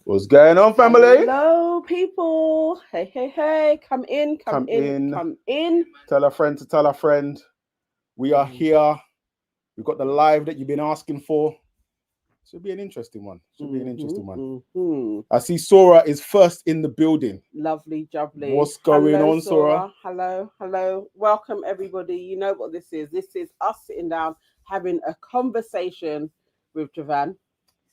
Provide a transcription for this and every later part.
What's going on, family? Hello, people. Hey, hey, hey. Come in. Tell a friend to tell a friend. We are here. We've got the live that you've been asking for. Should be an interesting one. I see Sora is first in the building. Lovely, jubbly. What's going on, Sora? Hello. Welcome, everybody. You know what this is. This is us sitting down, having a conversation with Javan.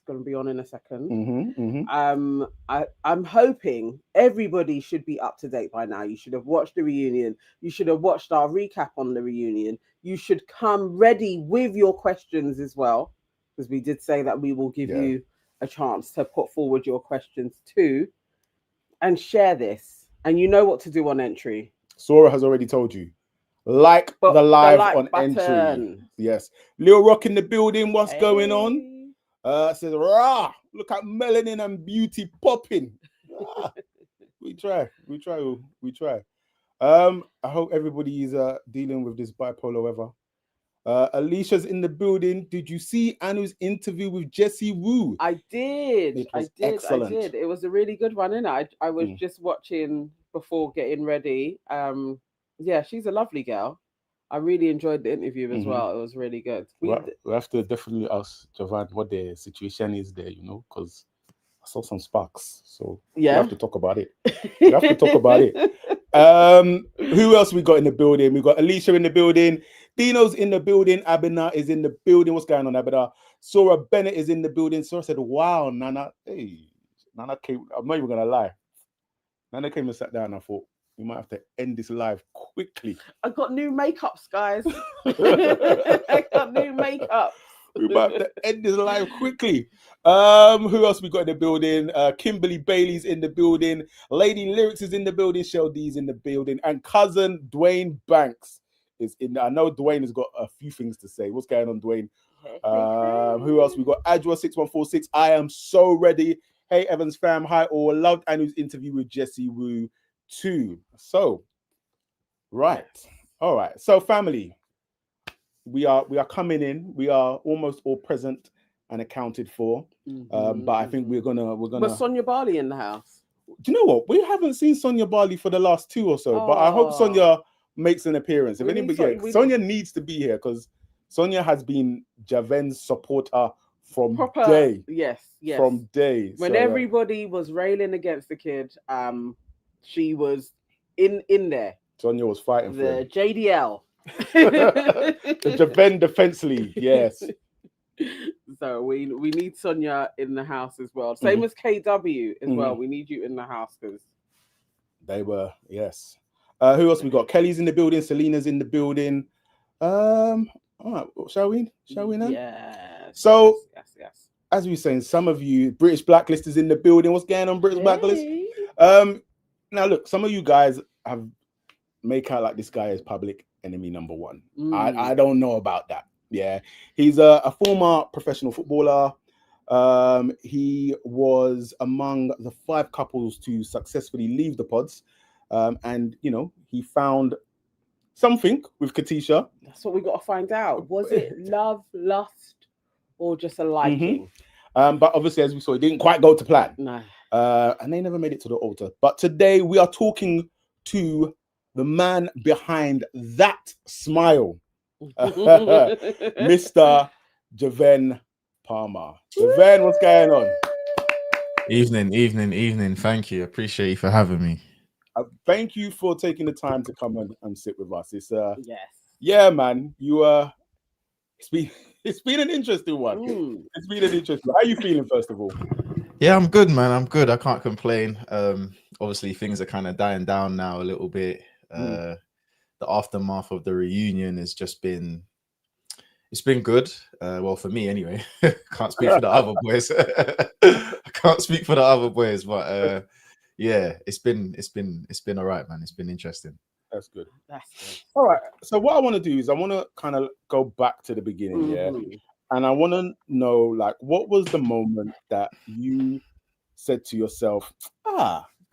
Going to be on in a second. I'm hoping everybody should be up to date by now. You should have watched the reunion. You should have watched our recap on the reunion. You should come ready with your questions as well, because we did say that we will give you a chance to put forward your questions too, and share this. And you know what to do on entry. Sora has already told you. The live on button. Entry. Yes. Lil Rock in the building. What's going on? Says, rah, look at melanin and beauty popping. We try. I hope everybody is dealing with this bipolar weather. Alicia's in the building. Did you see Anu's interview with Jessie Woo? I did. Excellent. I did. It was a really good one, isn't it? I was just watching before getting ready. Yeah, she's a lovely girl. I really enjoyed the interview as well. It was really good. We have to definitely ask Javan what the situation is there, because I saw some sparks. So we have to talk about it. Who else we got in the building? We got Alicia in the building. Dino's in the building. Abina is in the building. What's going on, Abina? Sora Bennett is in the building. Sora said, wow, Nana. Hey, Nana came. I'm not even going to lie. Nana came and sat down and I thought, we might have to end this live quickly. I got new makeups, guys. I got new makeup. We might have to end this live quickly. Who else we got in the building? Kimberly Bailey's in the building. Lady Lyrics is in the building. Shell D's in the building. And cousin Dwayne Banks is in. I know Dwayne has got a few things to say. What's going on, Dwayne? Who else we got? Adwa6146. I am so ready. Hey, Evans fam. Hi all. Loved Anu's interview with Jessie Woo too. So, right. All right. So, family, we are coming in. We are almost all present and accounted for. But I think we're gonna. Was Sonia Barley in the house? Do you know what? We haven't seen Sonia Barley for the last 2 or so. But I hope Sonia makes an appearance. If anybody, Sonia needs to be here because Sonia has been Javen's supporter from day. Yes. From day. When everybody was railing against the kid, she was in there. Sonia was fighting for the JDL. The Javen Defense League, yes. So we need Sonia in the house as well. Same as KW as well. We need you in the house because they were, yes. Who else we got? Kelly's in the building. Selena's in the building. All right, shall we now? Yeah. So yes. As we were saying, some of you, British Blacklist is in the building. What's going on, British Blacklist? Now look, some of you guys have make out like this guy is public enemy number one. I don't know about that. Yeah, he's a former professional footballer. He was among the 5 couples to successfully leave the pods, and he found something with Katisha. That's what we got to find out. Was it love, lust, or just a liking? But obviously, as we saw, it didn't quite go to plan. No. And they never made it to the altar. But today we are talking to the man behind that smile, Mr. Javen Palmer. Javen, what's going on? Evening. Thank you. Appreciate you for having me. Thank you for taking the time to come and sit with us. It's yes. Yeah, man. It's been an interesting one. It's been an interesting one. How are you feeling, first of all? Yeah, I'm good, man. I'm good. I can't complain. Obviously, things are kind of dying down now a little bit. The aftermath of the reunion has just been... It's been good. Well, for me anyway. Can't speak for the other boys. I can't speak for the other boys, but yeah, it's been all right, man. It's been interesting. That's good. All right. So what I want to do is I want to kind of go back to the beginning, yeah. And I want to know, like, what was the moment that you said to yourself,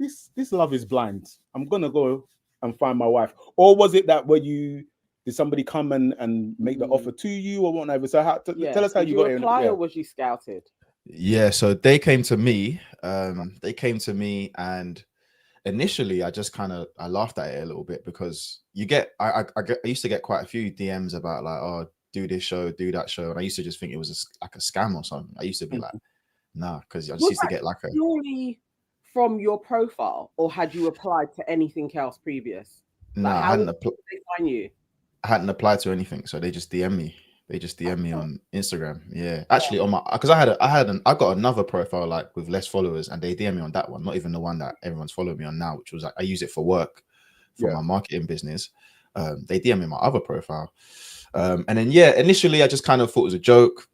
this love is blind. I'm gonna go and find my wife. Or was it that did somebody come and make the offer to you or whatever? So tell us how you got in. Or was you scouted? Yeah, so they came to me. They came to me, and initially I just I laughed at it a little bit, because you get I used to get quite a few DMs about like, oh, do this show, do that show, and I used to just think it was like a scam or something. I used to be like, nah, because I just used to get like a purely from your profile, or had you applied to anything else previous? No, like, how did they find you? I hadn't applied to anything, so they just DM me. They just DM me on Instagram. Yeah, actually, on my, because I got another profile like with less followers, and they DM me on that one. Not even the one that everyone's following me on now, which was like, I use it for work, for my marketing business. They DM me my other profile, and then initially I just kind of thought it was a joke,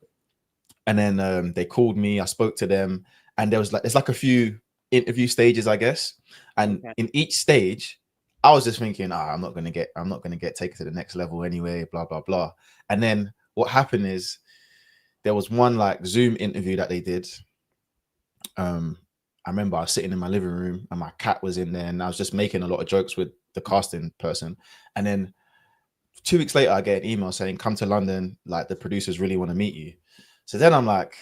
and then they called me. I spoke to them, and there's like a few interview stages, I guess, and in each stage, I was just thinking, I'm not gonna get taken to the next level anyway, blah blah blah. And then what happened is there was one like Zoom interview that they did. I remember I was sitting in my living room and my cat was in there, and I was just making a lot of jokes with the casting person. And then 2 weeks later, I get an email saying, "Come to London. Like, the producers really want to meet you." So then I'm like,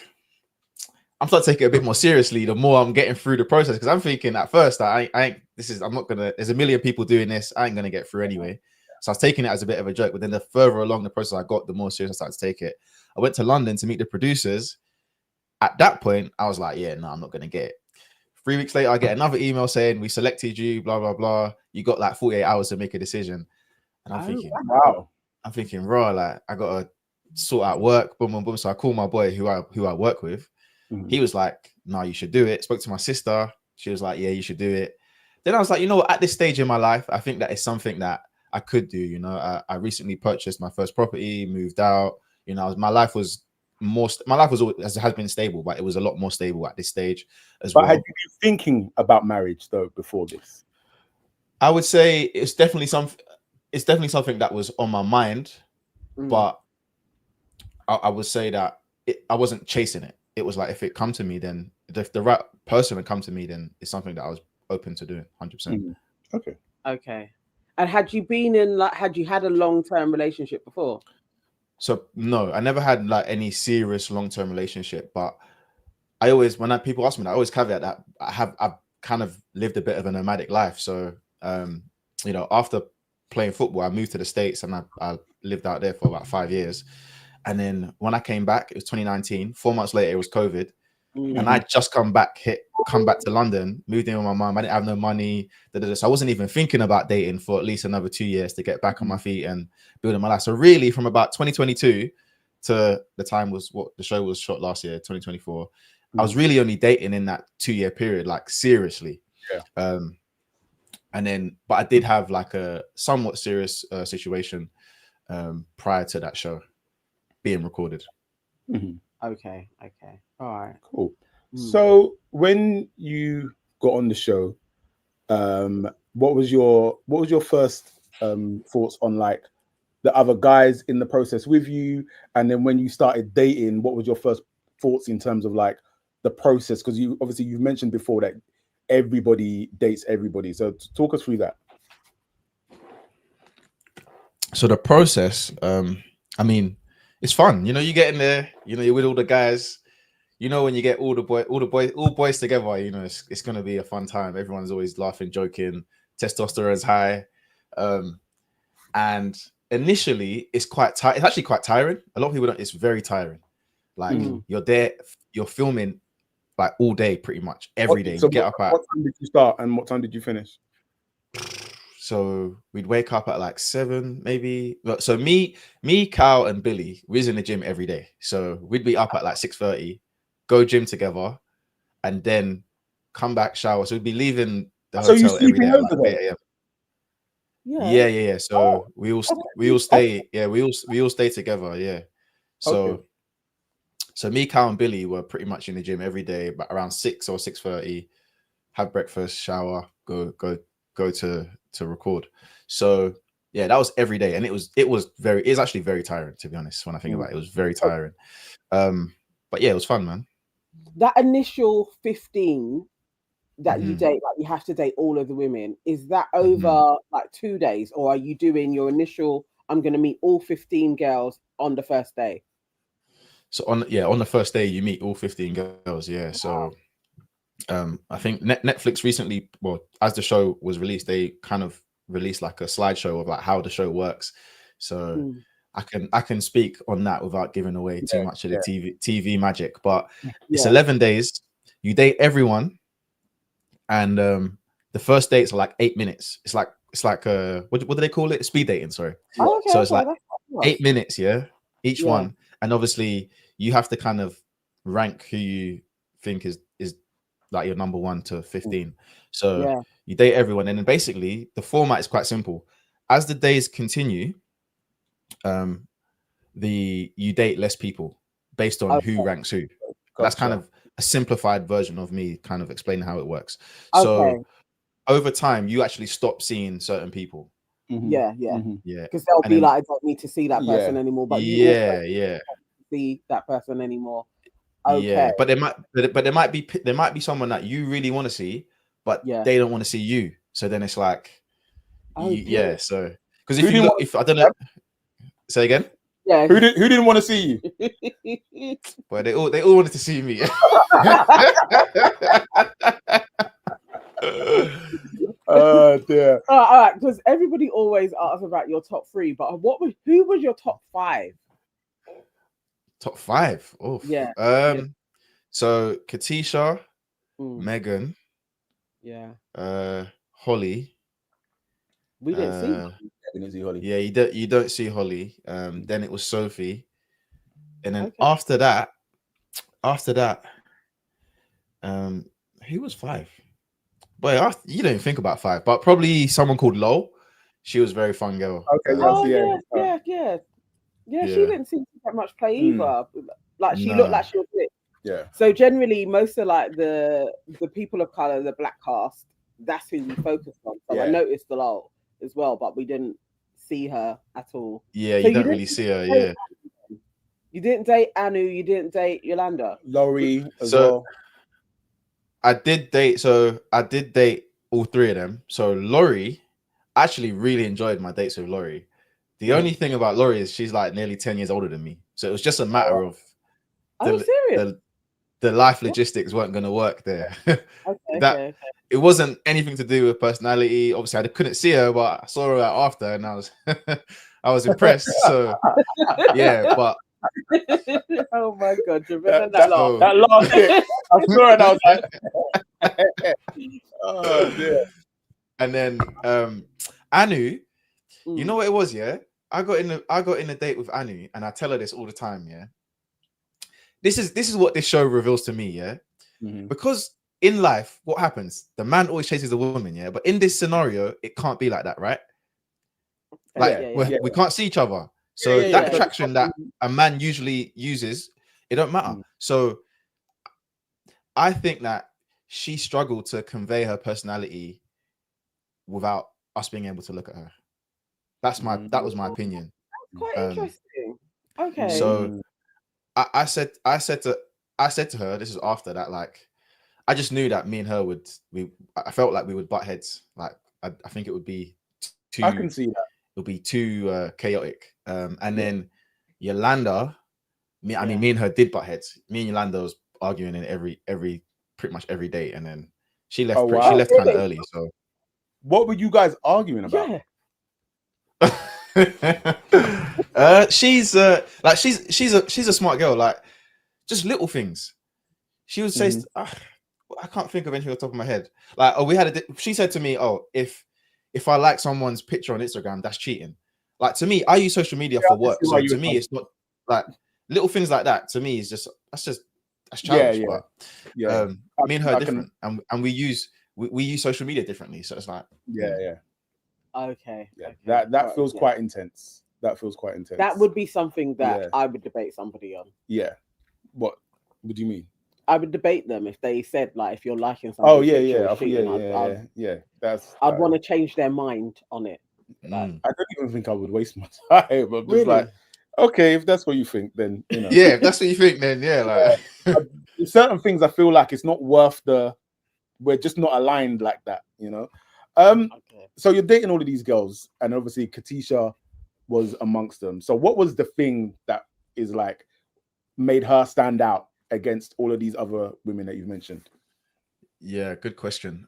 I'm starting to take it a bit more seriously the more I'm getting through the process, because I'm thinking at first I'm not gonna, there's a million people doing this, I ain't gonna get through anyway. So I was taking it as a bit of a joke, but then the further along the process I got, the more serious I started to take it. I went to London to meet the producers. At that point, I was like, yeah, no, I'm not gonna get it. 3 weeks later, I get another email saying, "We selected you, blah blah blah. You got like 48 hours to make a decision." And I'm thinking, wow. I'm thinking, raw, like I gotta sort out work, boom, boom, boom. So I call my boy who I work with. He was like, "No, you should do it." Spoke to my sister. She was like, "Yeah, you should do it." Then I was like, you know what? At this stage in my life, I think that is something that I could do. You know, I recently purchased my first property, moved out. You know, my life has been stable, but it was a lot more stable at this stage as well. But had you been thinking about marriage though before this? I would say it's definitely something that was on my mind, but I would say that I wasn't chasing it. It was like, if it come to me, then if the right person would come to me, then it's something that I was open to doing 100%. Okay. And had you had a long-term relationship before? So no, I never had like any serious long-term relationship, but I always, people ask me that, I always caveat that I've kind of lived a bit of a nomadic life. So you know, after playing football, I moved to the States, and I lived out there for about 5 years. And then when I came back, it was 2019. 4 months later, it was COVID. And I just come back to London, moved in with my mom. I didn't have no money. So I wasn't even thinking about dating for at least another 2 years to get back on my feet and building my life. So really, from about 2022 to the time was what the show was shot last year, 2024, I was really only dating in that 2 year period, like seriously. And then, but I did have like a somewhat serious situation prior to that show being recorded. Okay. All right. Cool. So when you got on the show, what was your first thoughts on like the other guys in the process with you? And then when you started dating, what was your first thoughts in terms of like the process? Because you've mentioned before that everybody dates everybody. So talk us through that. So the process, I mean, it's fun. You know, you get in there, you know, you're with all the guys. You know, when you get all boys together, you know, it's going to be a fun time. Everyone's always laughing, joking, testosterone's high. And initially, it's actually quite tiring. A lot of people don't, it's very tiring. Like you're there, you're filming like all day, pretty much every day. So get up at, what time did you start and what time did you finish? So we'd wake up at like 7, maybe. So me, Cal, and Billy, we was in the gym every day. So we'd be up at like 6:30, go gym together, and then come back, shower. So we'd be leaving the hotel every day at like 8 a.m. Yeah. So we all stay. Yeah, we all stay together. Yeah. So me, Cal, and Billy were pretty much in the gym every day, but around 6 or 6:30, have breakfast, shower, go to record. So yeah, that was every day, and it was actually very tiring, to be honest. When I think about it, it was very tiring. But yeah, it was fun, man. That initial 15 that you date, like you have to date all of the women, is that over like 2 days, or are you doing your initial, I'm going to meet all 15 girls on the first day? So on the first day, you meet all 15 girls. Yeah. So I think Netflix recently, well, as the show was released, they kind of released like a slideshow of like how the show works. So I can speak on that without giving away too much of the TV magic. But it's 11 days. You date everyone, and the first dates are like 8 minutes. It's like what do they call it? Speed dating, sorry. Oh, okay, so it's like 8 minutes, each one, and obviously you have to kind of rank who you think is like your number 1 to 15. So you date everyone, and then basically the format is quite simple. As the days continue, you date less people based on who ranks who. That's kind of a simplified version of me kind of explaining how it works. So over time, you actually stop seeing certain people. Because they'll And be then, like, I don't need to see that person anymore. But you also don't see that person anymore. Okay. But there might be someone that you really want to see, but they don't want to see you. So then it's like, so because if I don't know, say again. Yeah. Who didn't want to see you? But they all wanted to see me. Oh dear. All right, because everybody always asks about your top 3, but who was your top 5? Top 5? Oh yeah. So Katisha, Megan, Holly. We didn't see Holly. Yeah, you don't see Holly. Then it was Sophie, and then after that, who was 5? But you don't think about 5, but probably someone called Lol. She was a very fun girl. Okay, she didn't seem to get much play either. Like she looked like she was lit. Yeah. So generally, most of like the people of color, the black cast, that's who we focused on. So I noticed the Lol as well, but we didn't see her at all. Yeah, so you don't really see her. Yeah. You didn't date Anu. You didn't date Yolanda. Laurie as well. I did date all 3 of them. So Laurie, I actually really enjoyed my dates with Laurie. The only thing about Laurie is she's like nearly 10 years older than me. So it was just a matter of the life logistics weren't going to work there. It wasn't anything to do with personality. Obviously, I couldn't see her, but I saw her after, and I was impressed. So yeah, but oh my god, you remember that last bit? I saw it. I was like, oh dear. And then Anu, you know what it was? Yeah, I got in a date with Anu, and I tell her this all the time. Yeah, this is what this show reveals to me. Yeah, because in life, what happens? The man always chases the woman. Yeah, but in this scenario, it can't be like that, right? Like we can't see each other. So that attraction that a man usually uses, it don't matter. So I think that she struggled to convey her personality without us being able to look at her. That was my opinion. Quite interesting. Okay. So I said to her, this is after that, like I just knew that me and her I felt like we would butt heads. Like I think it would be too. I can see that. It would be too chaotic. And then Yolanda, me and her did butt heads. Me and Yolanda was arguing in pretty much every day, and then she left. She left kind of early. So, what were you guys arguing about? She's a smart girl. Like just little things. She would say, I can't think of anything off the top of my head. Like, she said to me, if I like someone's picture on Instagram, that's cheating. Like to me, I use social media for work. So to me, it's not like little things like that. To me, that's childish. Yeah. But me and her are different, and we use social media differently. So it's like okay. That feels quite intense. That feels quite intense. That would be something that I would debate somebody on. Yeah. What do you mean? I would debate them if they said like if you're liking something. I'd want to change their mind on it. Like, I don't even think I would waste my time. I'm just like, okay, if that's what you think, then if that's what you think, then like certain things I feel like it's not worth we're just not aligned like that, So you're dating all of these girls, and obviously Katisha was amongst them. So what was the thing that is like made her stand out against all of these other women that you've mentioned? Yeah, good question.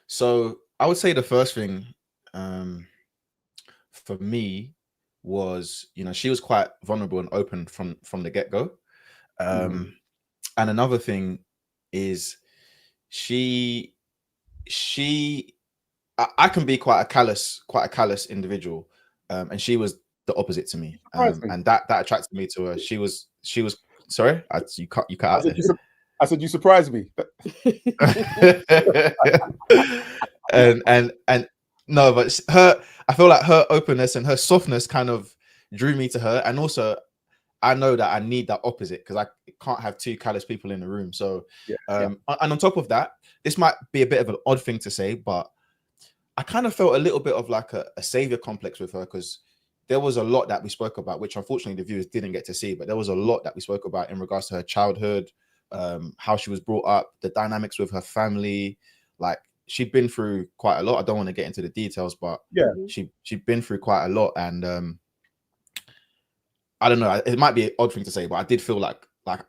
So I would say the first thing for me was, she was quite vulnerable and open from the get-go. And another thing is she I can be quite a callous individual. And she was the opposite to me. And that attracted me to her. She was sorry, you cut out there. I said you surprised me. and no, but I feel like her openness and her softness kind of drew me to her. And also I know that I need that opposite, because I can't have two callous people in the room. So and on top of that, this might be a bit of an odd thing to say, but I kind of felt a little bit of like a savior complex with her, because there was a lot that we spoke about, which unfortunately the viewers didn't get to see, but there was a lot that we spoke about in regards to her childhood, how she was brought up, the dynamics with her family. Like, she'd been through quite a lot. I don't want to get into the details, but she'd been through quite a lot. And I don't know, it might be an odd thing to say, but I did feel like I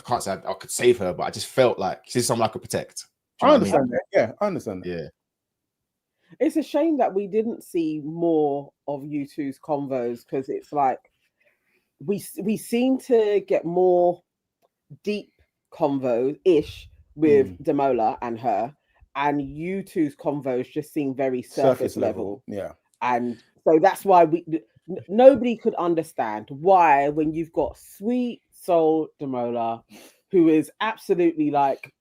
can't say I could save her, but I just felt like she's someone I could protect. I understand that. Yeah, I understand that. Yeah. It's a shame that we didn't see more of you two's convos, because it's like we seem to get more deep convo-ish with Damola and her, and you two's convos just seem very surface level. Yeah. And so that's why nobody could understand why, when you've got sweet soul Damola, who is absolutely like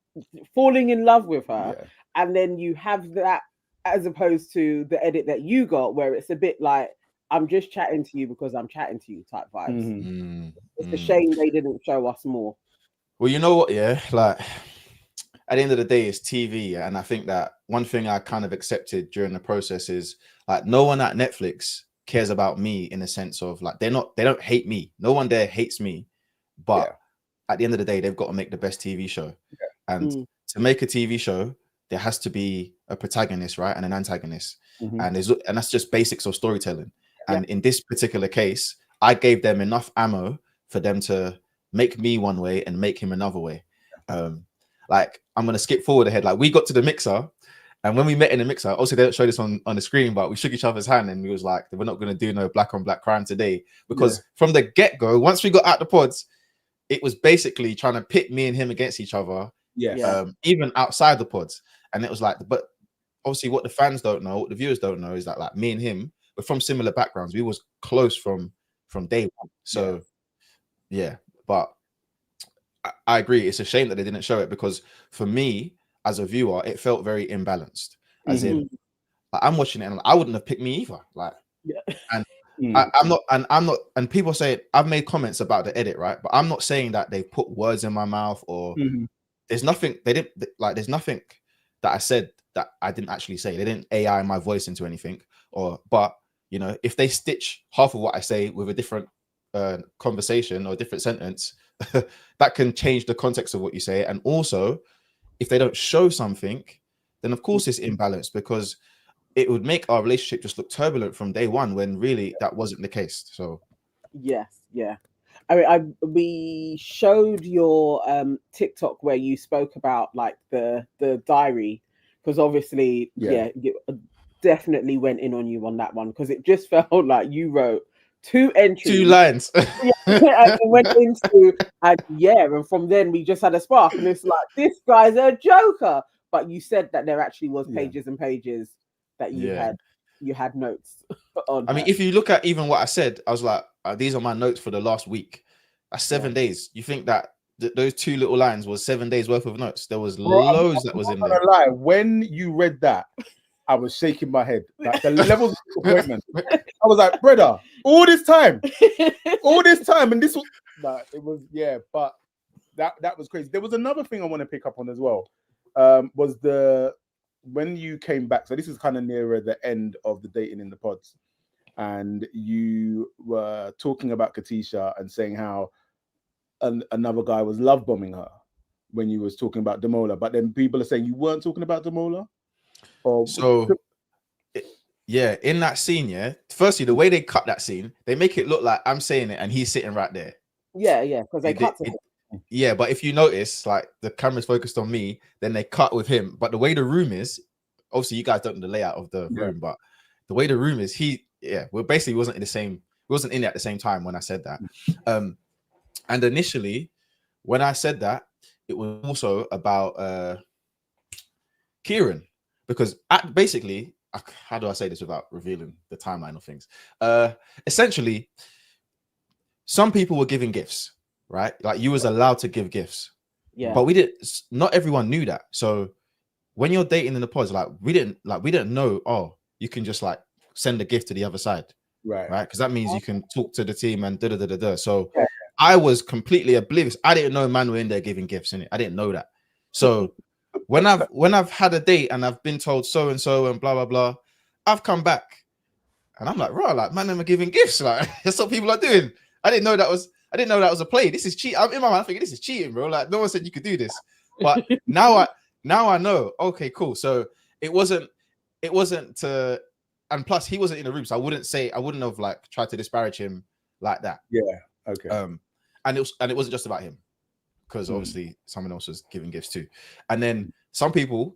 falling in love with her, and then you have that as opposed to the edit that you got, where it's a bit like, I'm just chatting to you because I'm chatting to you type vibes. It's a shame they didn't show us more. Well, you know what? Yeah, like at the end of the day, it's TV, and I think that one thing I kind of accepted during the process is like, no one at Netflix cares about me in a sense of like, they don't hate me. No one there hates me, but at the end of the day, they've got to make the best TV show, and to make a TV show, there has to be a protagonist, right, and an antagonist, and that's just basics of storytelling. And in this particular case, I gave them enough ammo for them to make me one way and make him another way. Like, I'm gonna skip forward ahead. Like, we got to the mixer, and when we met in the mixer, also they don't show this on the screen, but we shook each other's hand and we was like, we're not gonna do no black on black crime today, because from the get-go, once we got out the pods, it was basically trying to pit me and him against each other. Even outside the pods. And it was like, but obviously what the fans don't know, what the viewers don't know, is that like me and him were from similar backgrounds. We was close from day one. So but I agree, it's a shame that they didn't show it, because for me as a viewer, it felt very imbalanced. As in, like, I'm watching it and I wouldn't have picked me either. Like, and I'm not, and people say, I've made comments about the edit, right? But I'm not saying that they put words in my mouth or there's nothing there's nothing that I said that I didn't actually say. They didn't AI my voice into anything, but if they stitch half of what I say with a different conversation or a different sentence, that can change the context of what you say. And also, if they don't show something, then of course it's imbalanced, because it would make our relationship just look turbulent from day one, when really that wasn't the case. So I mean, we showed your TikTok where you spoke about like the diary, because obviously you definitely went in on you on that one, because it just felt like you wrote 2 entries, 2 lines, and went into and from then we just had a spark, and it's like, this guy's a joker. But you said that there actually was pages and pages that you had notes on. I mean, if you look at even what I said, I was like, these are my notes for the last week. That's 7 days. You think that those 2 little lines was 7 days worth of notes? There was loads that was in there. Lie. When you read that, I was shaking my head. Like, the levels of disappointment. I was like, brother, all this time, and this was it was but that was crazy. There was another thing I want to pick up on as well. Was when you came back. So this is kind of nearer the end of the dating in the pods, and you were talking about Katisha and saying how another guy was love bombing her when you was talking about Damola, but then people are saying you weren't talking about Damola. In that scene, firstly, the way they cut that scene, they make it look like I'm saying it and he's sitting right there. Because they cut to him. yeah, but if you notice, like the camera's focused on me, then they cut with him. But the way the room is, obviously you guys don't know the layout of the room, but the way the room is, well, basically wasn't in it at the same time when I said that. And initially, when I said that, it was also about Kieran, because basically, how do I say this without revealing the timeline of things? Essentially, some people were giving gifts, right? Like you was allowed to give gifts, but not everyone knew that. So when you're dating in the pods, like we didn't know, oh, you can just like send a gift to the other side, right? Because that means you can talk to the team and da. So I was completely oblivious. I didn't know man were in there giving gifts in it. I didn't know that. So when I've had a date and I've been told so and so and blah blah blah, I've come back and I'm like, right, like man, I'm giving gifts. Like that's what people are doing. I didn't know that was a play. This is cheating. I'm in my mind thinking this is cheating, bro. Like no one said you could do this. But now I know. Okay, cool. So it wasn't to, and plus he wasn't in the room, so I wouldn't have like tried to disparage him like that. Yeah. Okay. And it wasn't just about him, because obviously someone else was giving gifts too. And then some people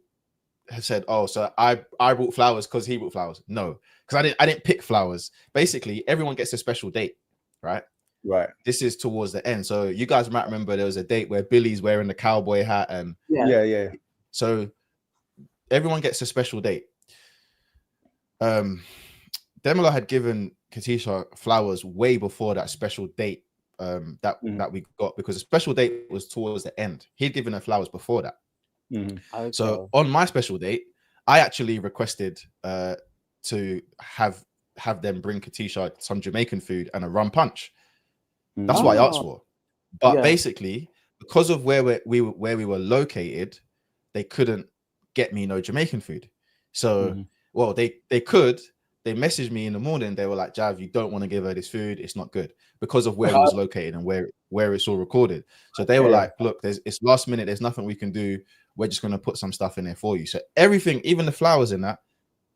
have said, oh, so I brought flowers because he brought flowers. No, because I didn't pick flowers. Basically, everyone gets a special date, right? Right. This is towards the end. So you guys might remember there was a date where Billy's wearing the cowboy hat and yeah. So everyone gets a special date. Demola had given Katisha flowers way before that special date that we got, because the special date was towards the end. He'd given her flowers before that. Okay. So on my special date, I actually requested to have them bring Katisha some Jamaican food and a rum punch. That's what I asked for. But basically, because of where we were located, they couldn't get me no Jamaican food. So, well, they could. They messaged me in the morning. They were like, Jav, you don't want to give her this food. It's not good, because of where it was located and where it's all recorded. So they were like, look, it's last minute. There's nothing we can do. We're just going to put some stuff in there for you. So everything, even the flowers in that,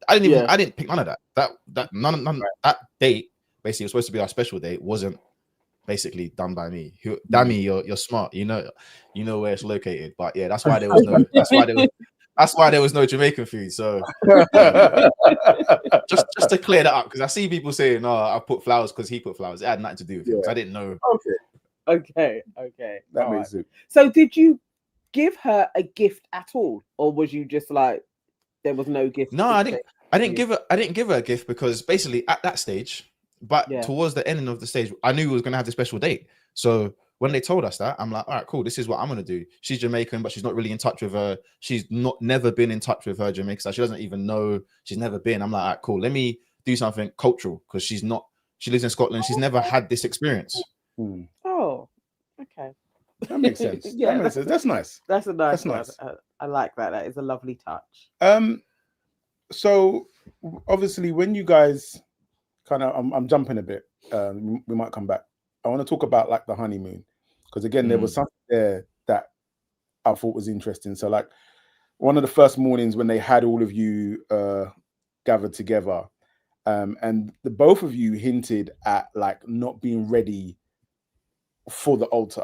I didn't pick none of that. None that date, basically, was supposed to be our special date, wasn't basically done by me. Dammy, you're smart. You know where it's located. But yeah, that's why there was no. That's why there was no Jamaican food. So just to clear that up, because I see people saying, "Oh, I put flowers because he put flowers." It had nothing to do with it. I didn't know. Okay. That makes sense. So did you give her a gift at all, or was you just like there was no gift? No, I didn't give her a gift, because basically at that stage, but towards the ending of the stage, I knew we was gonna have the special date. So when they told us that, I'm like, all right, cool. This is what I'm gonna do. She's Jamaican, but she's not really in touch with her. She's never been in touch with her Jamaican. So she doesn't even know. She's never been. I'm like, all right, cool. Let me do something cultural, because she lives in Scotland. She's never had this experience. Oh, okay. That makes sense. That makes sense. That's nice. That's a nice. That's nice. I like that. That is a lovely touch. So obviously, when you guys kind of, I'm jumping a bit. We might come back. I want to talk about like the honeymoon, because again, there was something there that I thought was interesting. So like one of the first mornings when they had all of you gathered together, and the both of you hinted at like not being ready for the altar.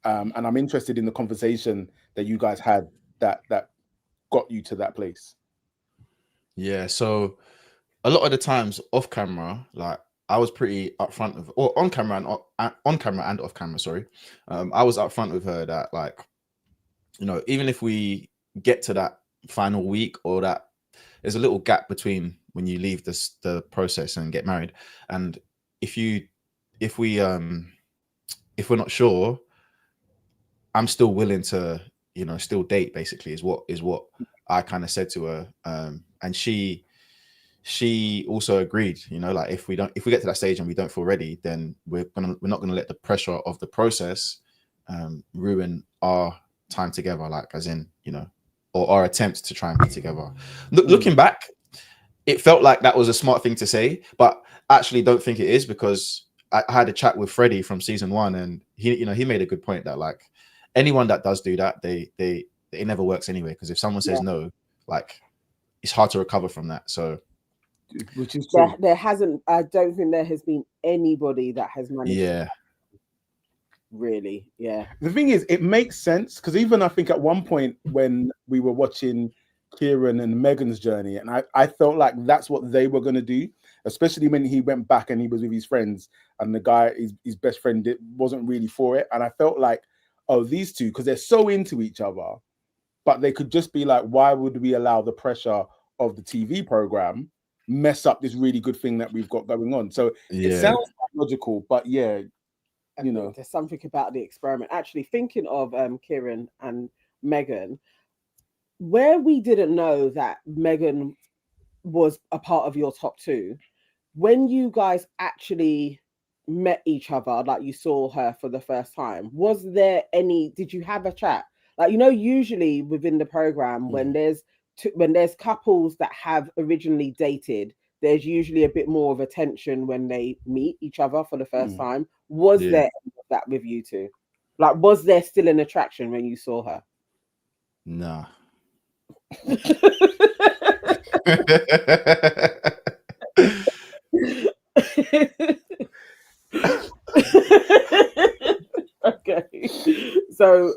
And I'm interested in the conversation that you guys had that got you to that place. Yeah, so a lot of the times off camera, like I was pretty upfront with, or on camera and off camera. Sorry, I was upfront with her that, like, you know, even if we get to that final week, or that there's a little gap between when you leave the process and get married, and if we're not sure, I'm still willing to, you know, still date. Basically, is what I kind of said to her, and she also agreed. You know, like if we get to that stage and we don't feel ready, then we're not gonna let the pressure of the process ruin our time together. Like, as in, you know, or our attempts to try and be together. Looking back, it felt like that was a smart thing to say, but I actually don't think it is, because I had a chat with Freddie from season 1, and he made a good point that, like, anyone that does do that, it never works anyway, because if someone says no, like, it's hard to recover from that. So, which is true. There hasn't. I don't think there has been anybody that has managed. really. Yeah. The thing is, it makes sense because even I think at one point when we were watching Kieran and Megan's journey, and I felt like that's what they were going to do, especially when he went back and he was with his friends and the guy, his best friend, wasn't really for it. And I felt like, oh, these two, because they're so into each other, but they could just be like, why would we allow the pressure of the TV program mess up this really good thing that we've got going on? So it sounds logical, but yeah, you know, there's something about the experiment. Actually, thinking of Kieran and Megan, where we didn't know that Megan was a part of your top two, when you guys actually met each other, like you saw her for the first time, was there did you have a chat? Like, you know, usually within the program, when there's couples that have originally dated, there's usually a bit more of a tension when they meet each other for the first time. Was there that with you two? Like, was there still an attraction when you saw her? Nah. Okay, so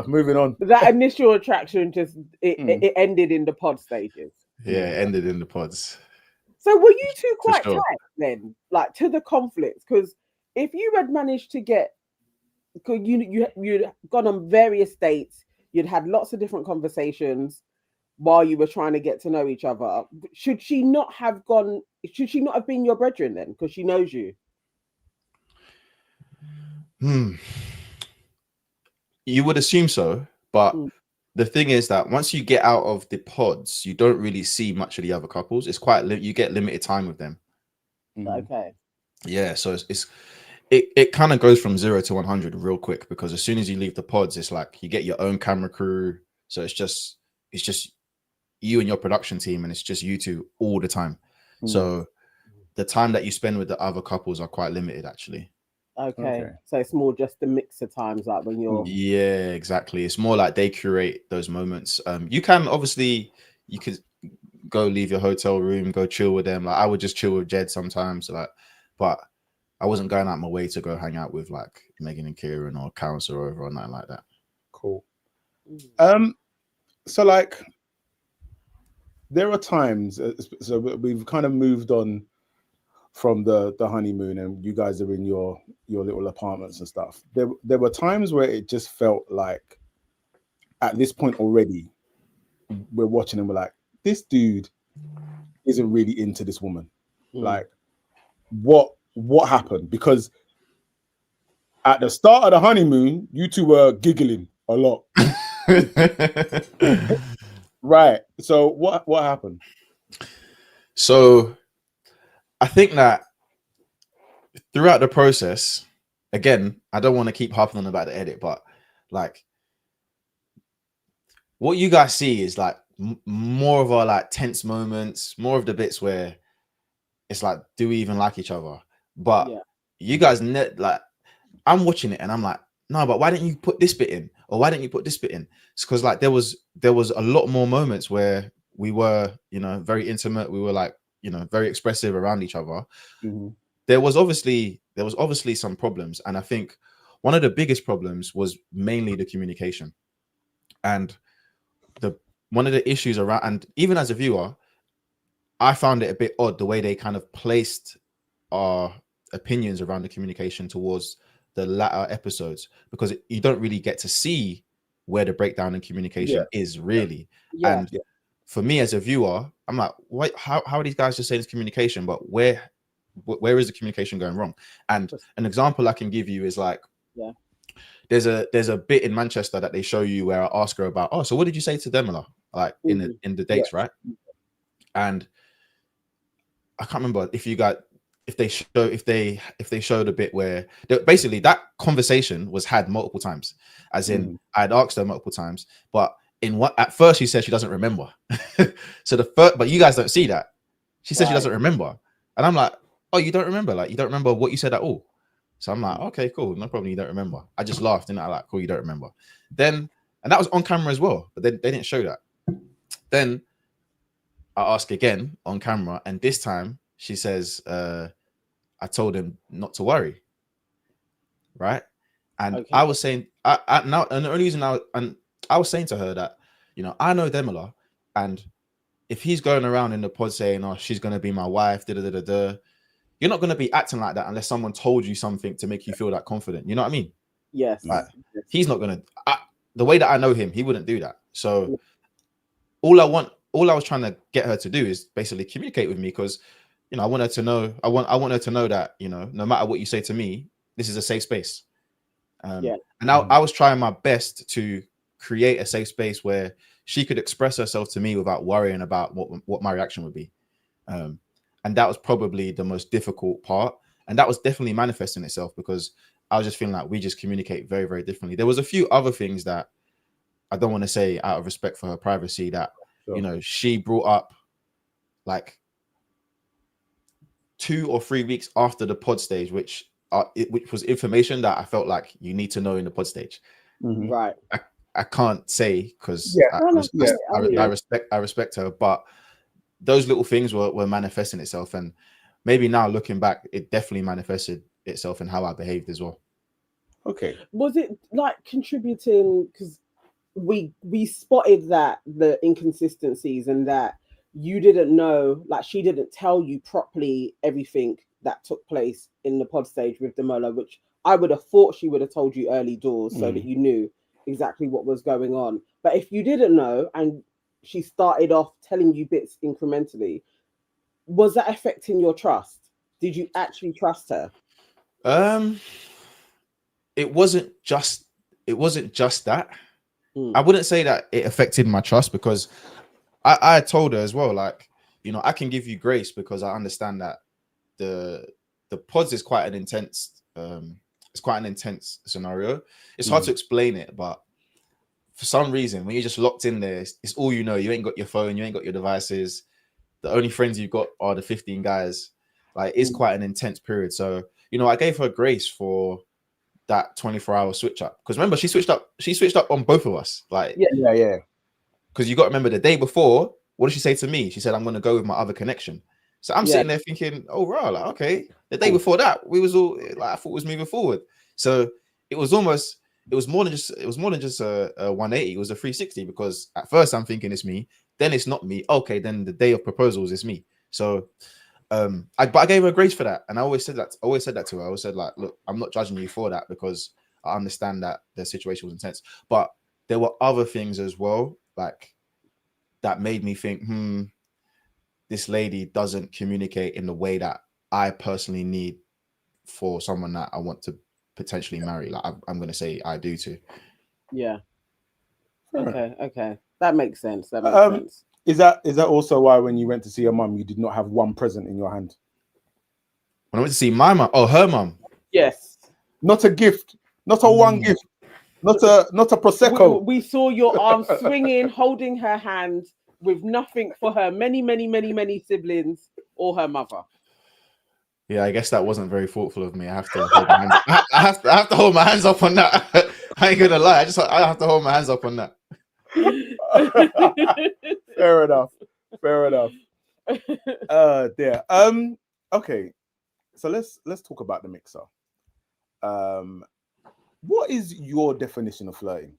moving on. That initial attraction just it ended in the pod stages. Yeah, it ended in the pods. So were you two quite tight then, like to the conflicts? Because if you had managed to get, because you'd gone on various dates, you'd had lots of different conversations while you were trying to get to know each other. Should she not have been your brethren then? Because she knows you. You would assume so, but the thing is that once you get out of the pods, you don't really see much of the other couples. It's quite you get limited time with them. Okay. Yeah, so it kind of goes from 0 to 100 real quick, because as soon as you leave the pods, it's like you get your own camera crew. So it's just you and your production team, and it's just you two all the time. So the time that you spend with the other couples are quite limited, actually. Okay. So it's more just the mixer times, like when you're. Yeah, exactly. It's more like they curate those moments. You can obviously, you could go leave your hotel room, go chill with them. Like I would just chill with Jed sometimes, like, but I wasn't going out my way to go hang out with like Megan and Kieran or Council or nothing like that. Cool. So like, there are times. So we've kind of moved on from the honeymoon, and you guys are in your little apartments and stuff. There were times where it just felt like, at this point already, we're watching and we're like, this dude isn't really into this woman. Like, what happened? Because at the start of the honeymoon, you two were giggling a lot. Right. So what happened? So I think that throughout the process, again, I don't want to keep harping on about the edit, but like what you guys see is like more of our like tense moments, more of the bits where it's like, do we even like each other? But you guys, like, I'm watching it and I'm like, no, but why didn't you put this bit in? Or why didn't you put this bit in? It's because like there was a lot more moments where we were, you know, very intimate. We were like, you know, very expressive around each other. There was obviously some problems, and I think one of the biggest problems was mainly the communication, and one of the issues around, and even as a viewer, I found it a bit odd the way they kind of placed our opinions around the communication towards the latter episodes, because you don't really get to see where the breakdown in communication is really. And for me as a viewer, I'm like, what? How are these guys just saying it's communication, but where is the communication going wrong? And an example I can give you is like, there's a bit in Manchester that they show you where I ask her about, oh, so what did you say to Demila, like in the dates, right? And I can't remember if they showed a bit where basically that conversation was had multiple times, as in I'd asked her multiple times, but at first she said she doesn't remember. So but you guys don't see that. She said she doesn't remember, and I'm like, oh, you don't remember? Like, you don't remember what you said at all? So I'm like, okay, cool, no problem. You don't remember. I just laughed and I like, cool, you don't remember. Then, and that was on camera as well, but then they didn't show that. Then I ask again on camera, and this time she says, I told him not to worry, right? And I was saying, I now, and the only reason I was saying to her that, you know, I know Demola, and if he's going around in the pod saying, "Oh, she's gonna be my wife," you're not gonna be acting like that unless someone told you something to make you feel that confident. You know what I mean? Yes. Like, he's not gonna. The way that I know him, he wouldn't do that. So all I was trying to get her to do is basically communicate with me, because, you know, I want her to know. I want her to know that, you know, no matter what you say to me, this is a safe space. And I was trying my best to create a safe space where she could express herself to me without worrying about what my reaction would be. And that was probably the most difficult part. And that was definitely manifesting itself, because I was just feeling like we just communicate very, very differently. There was a few other things that I don't want to say out of respect for her privacy that, you know, she brought up like 2 or 3 weeks after the pod stage, which was information that I felt like you need to know in the pod stage. Right. I can't say, because I respect her, but those little things were manifesting itself, and maybe now looking back, it definitely manifested itself in how I behaved as well. Okay. Was it like contributing, because we spotted that the inconsistencies, and that you didn't know, like she didn't tell you properly everything that took place in the pod stage with Demola, which I would have thought she would have told you early doors so that you knew exactly what was going on. But if you didn't know and she started off telling you bits incrementally, was that affecting your trust? Did you actually trust her? It wasn't just that. I wouldn't say that it affected my trust, because I told her as well, like, you know, I can give you grace because I understand that the pods is quite an intense scenario. It's hard to explain it, but for some reason, when you're just locked in there, it's all you know. You ain't got your phone, you ain't got your devices. The only friends you've got are the 15 guys. Like, it's quite an intense period. So, you know, I gave her grace for that 24-hour switch up, because remember, she switched up on both of us. Like, yeah. Because you got to remember, the day before, what did she say to me? She said, "I'm going to go with my other connection." So I'm sitting there thinking, oh, right, like, okay. The day before that, we was all like, I thought it was moving forward. So it was more than just a 180. It was a 360, because at first I'm thinking it's me, then it's not me. Okay, then the day of proposals is me. So I gave her grace for that, and I always said that to her. I always said, like, look, I'm not judging you for that, because I understand that the situation was intense, but there were other things as well, like, that made me think, this lady doesn't communicate in the way that I personally need for someone that I want to potentially marry. Like, I'm going to say I do too. Yeah. Okay. That makes sense. That makes sense. Is that also why when you went to see your mum, you did not have one present in your hand? When I went to see my mum, her mum. Yes. Not a gift. Not a one gift. Not a prosecco. We saw your arm swinging, holding her hand, with nothing for her many siblings or her mother. Yeah, I guess that wasn't very thoughtful of me. I have to hold my hands. I have to hold my hands up on that. I ain't gonna lie. I have to hold my hands up on that. Fair enough. Dear. Okay. So let's talk about the mixer. What is your definition of flirting?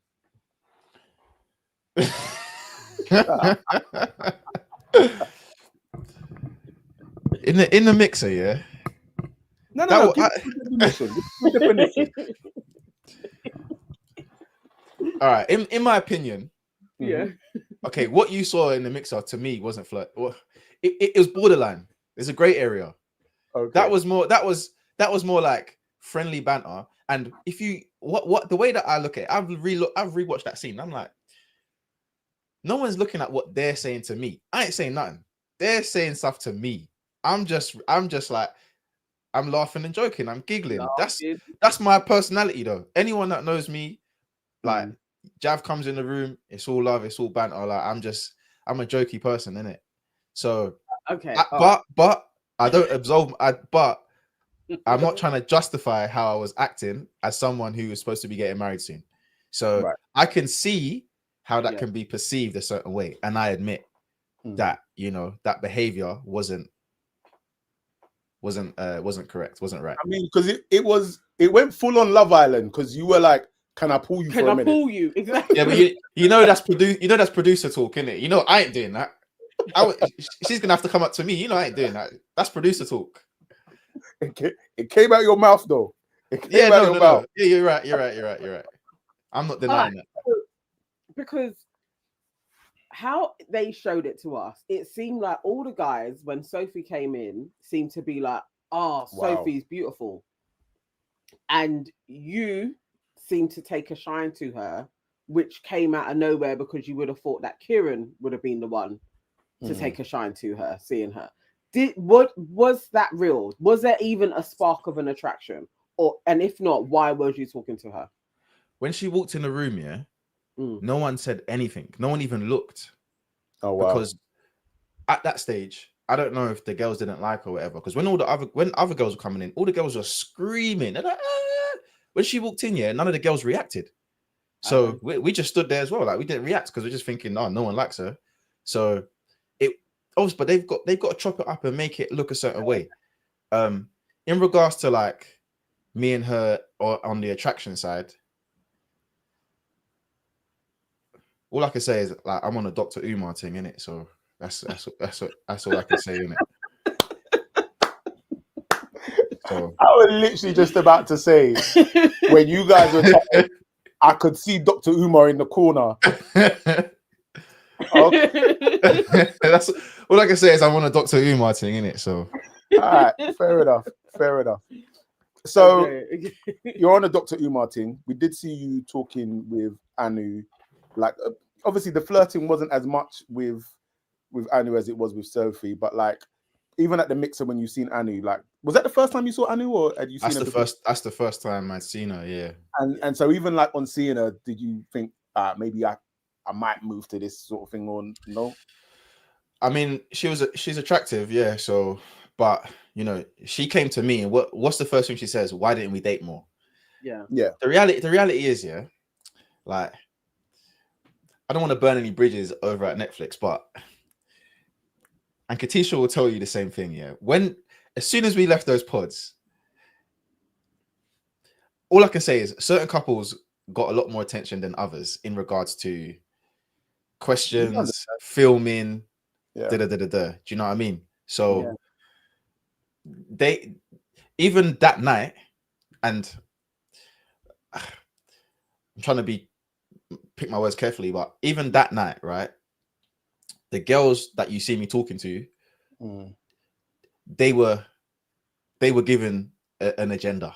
In the mixer, yeah. No. Definition. All right. In my opinion, yeah. Okay, what you saw in the mixer to me wasn't flirt. Well, it was borderline. There's a gray area. Okay. That was more like friendly banter. And if you the way that I look at it, I've rewatched that scene. I'm like, no one's looking at what they're saying to me. I ain't saying nothing. They're saying stuff to me. I'm just like, I'm laughing and joking. I'm giggling. That's my personality, though. Anyone that knows me, like, Jav comes in the room, it's all love, it's all banter. Like, I'm a jokey person, innit? So okay. But I don't absolve. But I'm not trying to justify how I was acting as someone who was supposed to be getting married soon. So I can see how that can be perceived a certain way, and I admit that, you know, that behavior wasn't wasn't correct, wasn't right. I mean, because it went full on Love Island, because you were like, "Can I pull you for a minute?" Can I pull you? Exactly. Yeah, but you know that's producer talk, innit? You know I ain't doing that. She's gonna have to come up to me. You know I ain't doing that. That's producer talk. It came out your mouth though. It came out your mouth. Yeah, you're right. I'm not denying that. Because how they showed it to us, it seemed like all the guys, when Sophie came in, seemed to be like, "Oh, Wow. Sophie's beautiful," and you seemed to take a shine to her, which came out of nowhere, because you would have thought that Kieran would have been the one to take a shine to her, seeing her. What was that real? Was there even a spark of an attraction? And if not, why was you talking to her? When she walked in the room, yeah, no one said anything. No one even looked. Oh wow! Because at that stage, I don't know if the girls didn't like her or whatever. Because when other girls were coming in, all the girls were screaming. They're like, ah! When she walked in, yeah, none of the girls reacted. So we just stood there as well. Like, we didn't react because we're just thinking, oh, no one likes her. So but they've got to chop it up and make it look a certain way. In regards to like me and her, or on the attraction side, all I can say is like I'm on a Dr. Umar thing, innit? So that's all I can say, innit? So I was literally just about to say, when you guys were talking, I could see Dr. Umar in the corner. That's all I can say is I'm on a Dr. Umar thing, innit? So all right, fair enough. So you're on a Dr. Umar thing. We did see you talking with Anu. Like, obviously the flirting wasn't as much with Anu as it was with Sophie, but like, even at the mixer, when you seen Anu, like, was that the first time you saw Anu, or had you seen her before? That's the first time I'd seen her, yeah. And so even like on seeing her, did you think maybe I might move to this sort of thing, or no? I mean, she's attractive, yeah. So, but you know, she came to me, and what's the first thing she says? Why didn't we date more? Yeah. The reality is, yeah, like, I don't want to burn any bridges over at Netflix, and Katisha will tell you the same thing, yeah. As soon as we left those pods, all I can say is certain couples got a lot more attention than others in regards to questions, filming, da. Do you know what I mean? So they, even that night, and I'm trying to pick my words carefully, but even that night, right? The girls that you see me talking to, they were given an agenda.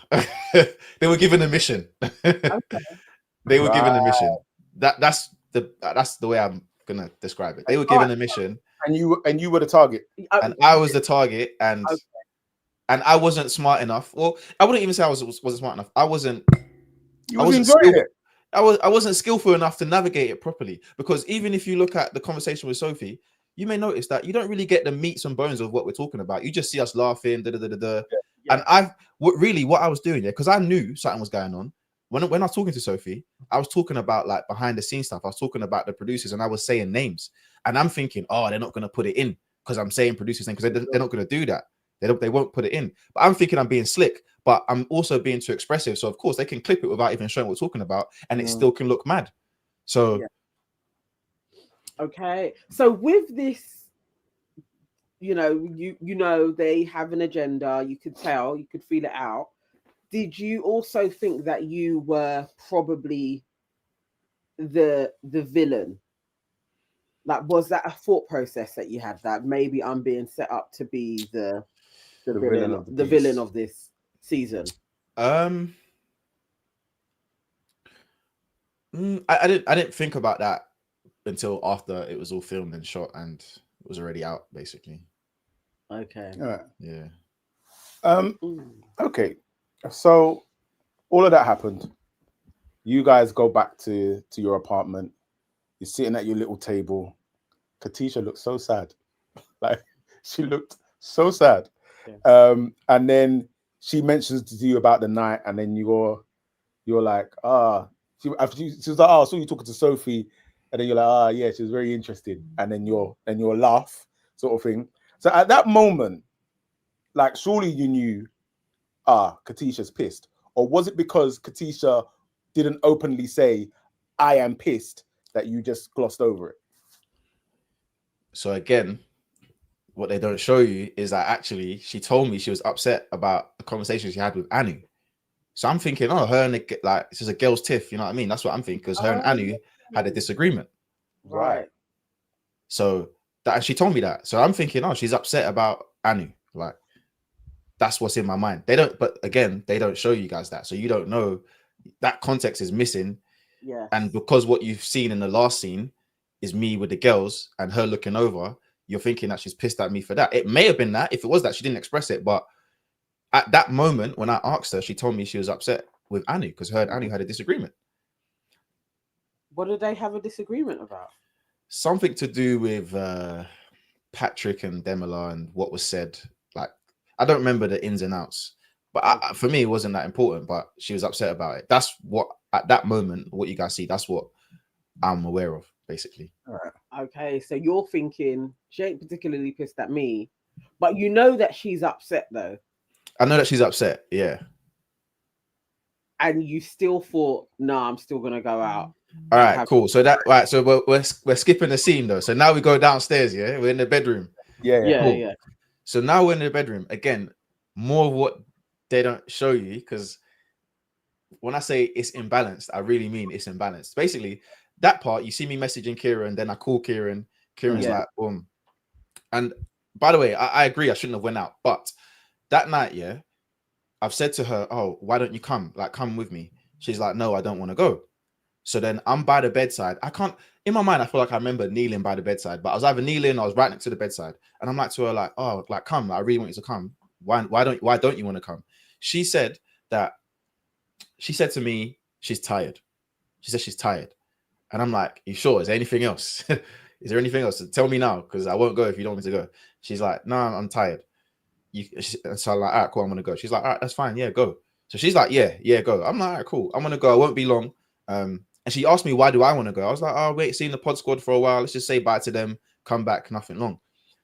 They were given a mission. They were given a mission. That's the way I'm gonna describe it. They were given a mission, and you were the target, and I was the target, and I wasn't smart enough. Well, I wouldn't even say I wasn't smart enough. I wasn't skillful enough to navigate it properly, because even if you look at the conversation with Sophie, you may notice that you don't really get the meats and bones of what we're talking about. You just see us laughing, and what I was doing, because I knew something was going on. When I was talking to Sophie, I was talking about like behind the scenes stuff. I was talking about the producers, and I was saying names, and I'm thinking, oh, they're not going to put it in because I'm saying producers' name, because they're not going to do that. They won't put it in. But I'm thinking I'm being slick, but I'm also being too expressive. So of course they can clip it without even showing what we're talking about, and it still can look mad. So okay. So with this, you know, they have an agenda. You could tell, you could feel it out. Did you also think that you were probably the villain? Like, was that a thought process that you had, that maybe I'm being set up to be the villain of this season? I didn't think about that until after it was all filmed and shot and it was already out, basically. Okay. All right. Yeah. Okay. So all of that happened. You guys go back to your apartment. You're sitting at your little table. Katisha looked so sad. Like, she looked so sad. Yeah. And then she mentions to you about the night, and then you're like, she was like, I saw you talking to Sophie, and then you're like, yeah, she was very interested. And then your laugh sort of thing. So at that moment, like, surely you knew, Katisha's pissed, or was it because Katisha didn't openly say, I am pissed, that you just glossed over it? So again, what they don't show you is that actually she told me she was upset about a conversation she had with Anu. So I'm thinking, oh, her and like, this is a girl's tiff, you know what I mean? That's what I'm thinking, because her and Anu had a disagreement. Right. So that she told me that. So I'm thinking, oh, she's upset about Anu. Like, that's what's in my mind. They don't, but again, they don't show you guys that. So you don't know, that context is missing. Yeah. And because what you've seen in the last scene is me with the girls and her looking over, you're thinking that she's pissed at me for that. It may have been that. If it was that, she didn't express it. But at that moment, when I asked her, she told me she was upset with Anu because her and Anu had a disagreement. What did they have a disagreement about? Something to do with Patrick and Demola and what was said. Like, I don't remember the ins and outs. But for me, it wasn't that important. But she was upset about it. That's what, at that moment, what you guys see, that's what I'm aware of, basically. All right. Okay, so you're thinking she ain't particularly pissed at me, but you know that she's upset though. I know that she's upset, yeah. And you still thought, no, I'm still gonna go out. All right, cool. So that right, so we're skipping the scene though. So now we go downstairs, yeah. We're in the bedroom. Yeah. Cool. So now we're in the bedroom again. More of what they don't show you, because when I say it's imbalanced, I really mean it's imbalanced. Basically, that part, you see me messaging Kieran, then I call Kieran. Kieran's like, boom. And by the way, I agree, I shouldn't have went out. But that night, yeah, I've said to her, oh, why don't you come? Like, come with me. She's like, no, I don't want to go. So then I'm by the bedside. I can't, in my mind, I feel like I remember kneeling by the bedside, but I was either kneeling or I was right next to the bedside. And I'm like to her, like, oh, like, come, I really want you to come. Why don't you want to come? She said to me, she's tired. She said she's tired. And I'm like, you sure? Is there anything else? Is there anything else? Tell me now, because I won't go if you don't want me to go. She's like, no, I'm tired. So I'm like, all right, cool, I'm going to go. She's like, all right, that's fine. Yeah, go. So she's like, yeah, go. I'm like, all right, cool. I'm going to go. I won't be long. And she asked me, why do I want to go? I was like, oh, wait, seeing the pod squad for a while. Let's just say bye to them. Come back, nothing long.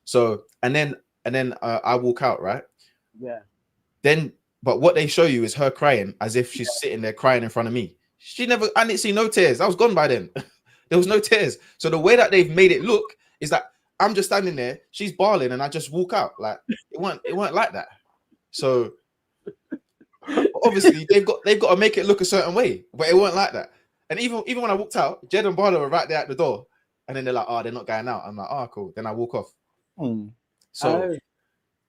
So, and then I walk out, right? Yeah. Then, but what they show you is her crying as if she's sitting there crying in front of me. I didn't see no tears. I was gone by then. There was no tears. So the way that they've made it look is that I'm just standing there, she's bawling, and I just walk out. Like, it weren't like that. So obviously they've got to make it look a certain way, but it weren't like that. And even when I walked out, Jed and Barlow were right there at the door, and then they're like, oh, they're not going out. I'm like, oh, cool. Then I walk off. So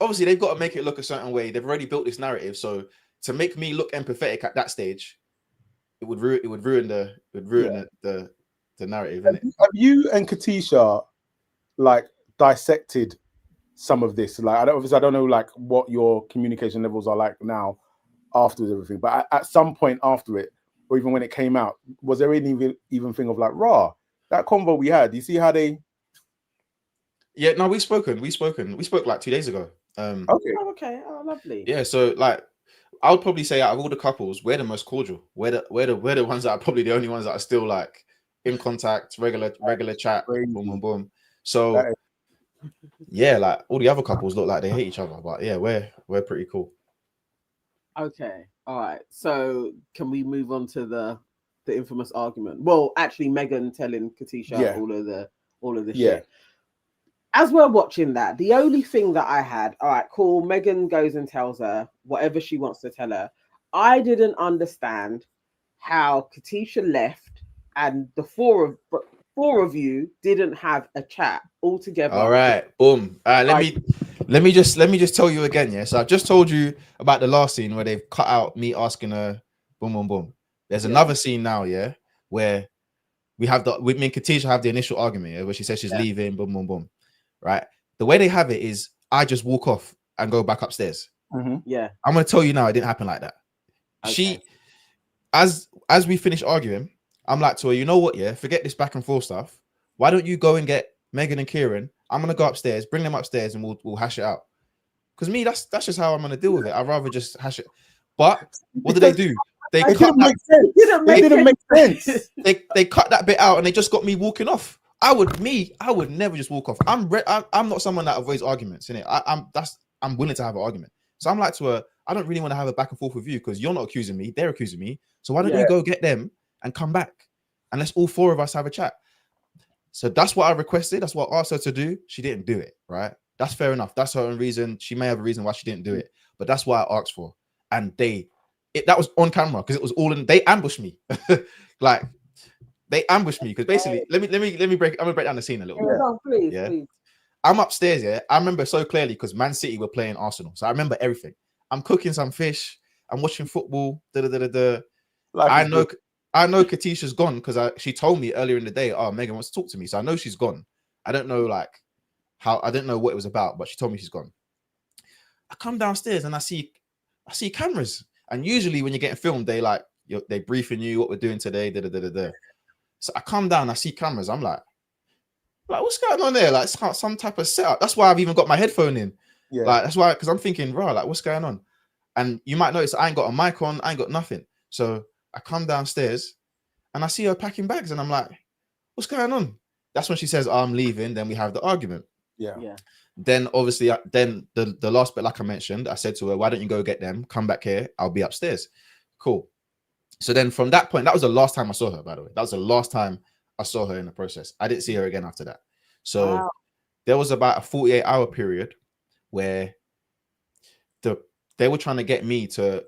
obviously they've got to make it look a certain way. They've already built this narrative. So to make me look empathetic at that stage, it would ruin the narrative. Have you and Katisha like dissected some of this? Like, I don't know like what your communication levels are like now after everything, but at some point after it, or even when it came out, was there any even thing of like, rah, that convo we had? Do you see how they? Yeah, no, we spoke like 2 days ago. Okay. Oh, lovely. Yeah, so like, I would probably say out of all the couples, we're the most cordial. We're the ones that are probably the only ones that are still like in contact, regular chat, boom. So yeah, like all the other couples look like they hate each other, but yeah, we're pretty cool. Okay, all right. So can we move on to the infamous argument? Well, actually, Megan telling Katisha all of the shit. As we're watching that, the only thing that I had, all right, cool. Megan goes and tells her whatever she wants to tell her. I didn't understand how Katisha left and the four of you didn't have a chat all together. All right, boom. Let me just tell you again. Yeah, so I've just told you about the last scene where they've cut out me asking her, boom. There's another scene now, yeah, where me and Katisha have the initial argument, where she says she's leaving, boom. Right, the way they have it is I just walk off and go back upstairs. Yeah, I'm gonna tell you now, it didn't happen like that. Okay. She, as we finish arguing, I'm like to her, you know what? Yeah, forget this back and forth stuff. Why don't you go and get Megan and Kieran? I'm gonna go upstairs, bring them upstairs, and we'll hash it out. Because me, that's just how I'm gonna deal with it. I'd rather just hash it. But what did they do? They didn't make sense. They cut that bit out and they just got me walking off. I would never just walk off. I'm not someone that avoids arguments, innit? I'm willing to have an argument. So I'm like to her, I don't really want to have a back and forth with you because you're not accusing me, they're accusing me. So why don't you go get them and come back? And let's all four of us have a chat. So that's what I requested. That's what I asked her to do. She didn't do it, right? That's fair enough. That's her own reason. She may have a reason why she didn't do it, but that's why I asked for. And that was on camera because it was all in. They ambushed me, like they ambushed me because basically, let me break. I'm gonna break down the scene a little bit. Please. I'm upstairs. Yeah, I remember so clearly because Man City were playing Arsenal, so I remember everything. I'm cooking some fish. I'm watching football. I know Katisha's gone because she told me earlier in the day, oh, Megan wants to talk to me. So I know she's gone. I don't know I didn't know what it was about, but she told me she's gone. I come downstairs and I see cameras. And usually when you're getting filmed, they briefing you what we're doing today. So I come down, I see cameras. I'm like, what's going on there? Like some type of setup. That's why I've even got my headphone in. Yeah. Like that's why, because I'm thinking, bro, like what's going on? And you might notice I ain't got a mic on, I ain't got nothing. So I come downstairs and I see her packing bags and I'm like, what's going on? That's when she says, oh, I'm leaving. Then we have the argument. Yeah. Then obviously, then the last bit, like I mentioned, I said to her, why don't you go get them? Come back here. I'll be upstairs. Cool. So then from that point, that was the last time I saw her, by the way. That was the last time I saw her in the process. I didn't see her again after that. So there was about a 48-hour period where they were trying to get me to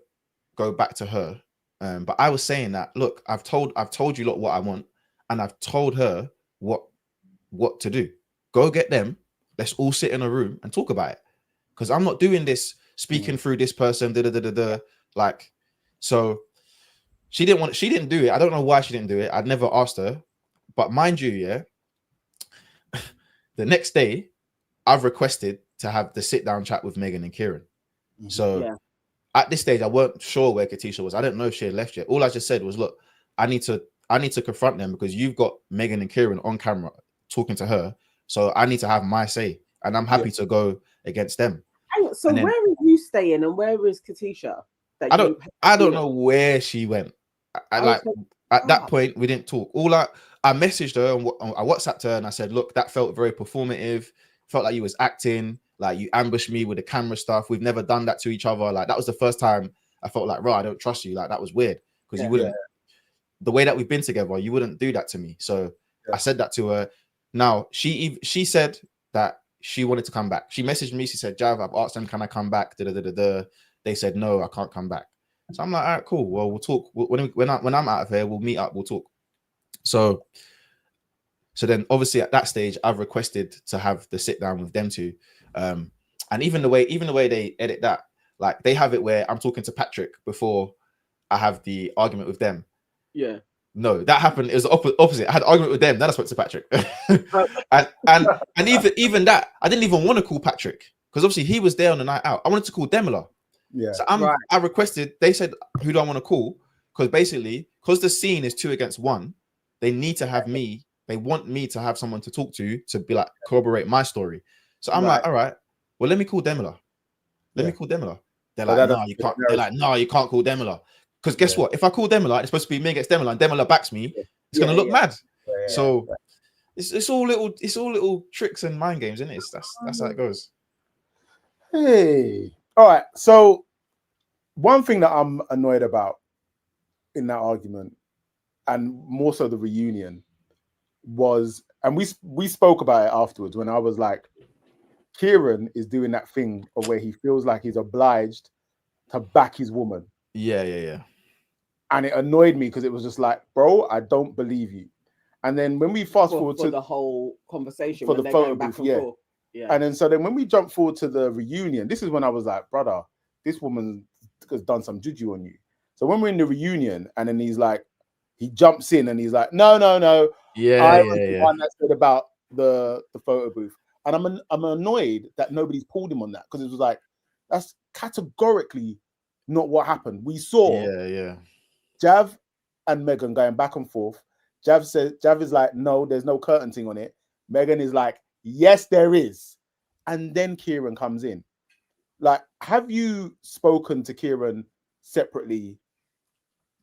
go back to her. But I was saying that, look, I've told you lot what I want, and I've told her what to do. Go get them. Let's all sit in a room and talk about it. Because I'm not doing this speaking through this person. Like, so she didn't do it. I don't know why she didn't do it. I'd never asked her. But mind you, yeah, the next day I've requested to have the sit down chat with Megan and Kieran. So at this stage, I weren't sure where Katisha was. I didn't know if she had left yet. All I just said was, look, I need to confront them because you've got Megan and Kieran on camera talking to her. So I need to have my say, and I'm happy to go against them. So where are you staying, and where is Katisha? I don't know where she went. At that point we didn't talk. I messaged her and I WhatsApped her and I said, look, that felt very performative. Felt like you was acting, like you ambushed me with the camera stuff. We've never done that to each other. Like that was the first time I felt like, bro, I don't trust you. Like that was weird because you wouldn't. The way that we've been together, you wouldn't do that to me. So I said that to her. Now she said that she wanted to come back. She messaged me. She said, Jav, I've asked them, can I come back? They said, no, I can't come back. So I'm like, all right, cool. Well, we'll talk when I'm out of here. We'll meet up. We'll talk. So then, obviously, at that stage, I've requested to have the sit down with them two. And even the way they edit that, like they have it where I'm talking to Patrick before I have the argument with them. Yeah. No, that happened. It was the opposite. I had an argument with them, then I spoke to Patrick. and even that, I didn't even want to call Patrick because obviously he was there on the night out. I wanted to call Demola. Yeah. So I requested. They said, "Who do I want to call?" Because the scene is 2 against 1, they need to have me. They want me to have someone to talk to be like corroborate my story. So I'm like, all right, well, let me call Demola. Let me call Demola. They're like, no, you can't. They're like, no, you can't call Demola. Because guess what? If I call Demola, it's supposed to be me against Demola, and Demola backs me. It's gonna look mad. So it's all little tricks and mind games, isn't it? That's how it goes. Hey, all right. So one thing that I'm annoyed about in that argument, and more so the reunion, was, and we spoke about it afterwards when I was like, Kieran is doing that thing of where he feels like he's obliged to back his woman. Yeah. And it annoyed me because it was just like, bro, I don't believe you. And then when we fast forward to the whole conversation for the photo booth, yeah. And then when we jump forward to the reunion, this is when I was like, brother, this woman has done some juju on you. So when we're in the reunion, and then he's like, he jumps in and he's like, no. I was the one that said about the photo booth. And I'm annoyed that nobody's pulled him on that, because it was like, that's categorically not what happened. We saw Jav and Megan going back and forth. Jav is like, no, there's no curtain thing on it. Megan is like, yes, there is. And then Kieran comes in. Like, have you spoken to Kieran separately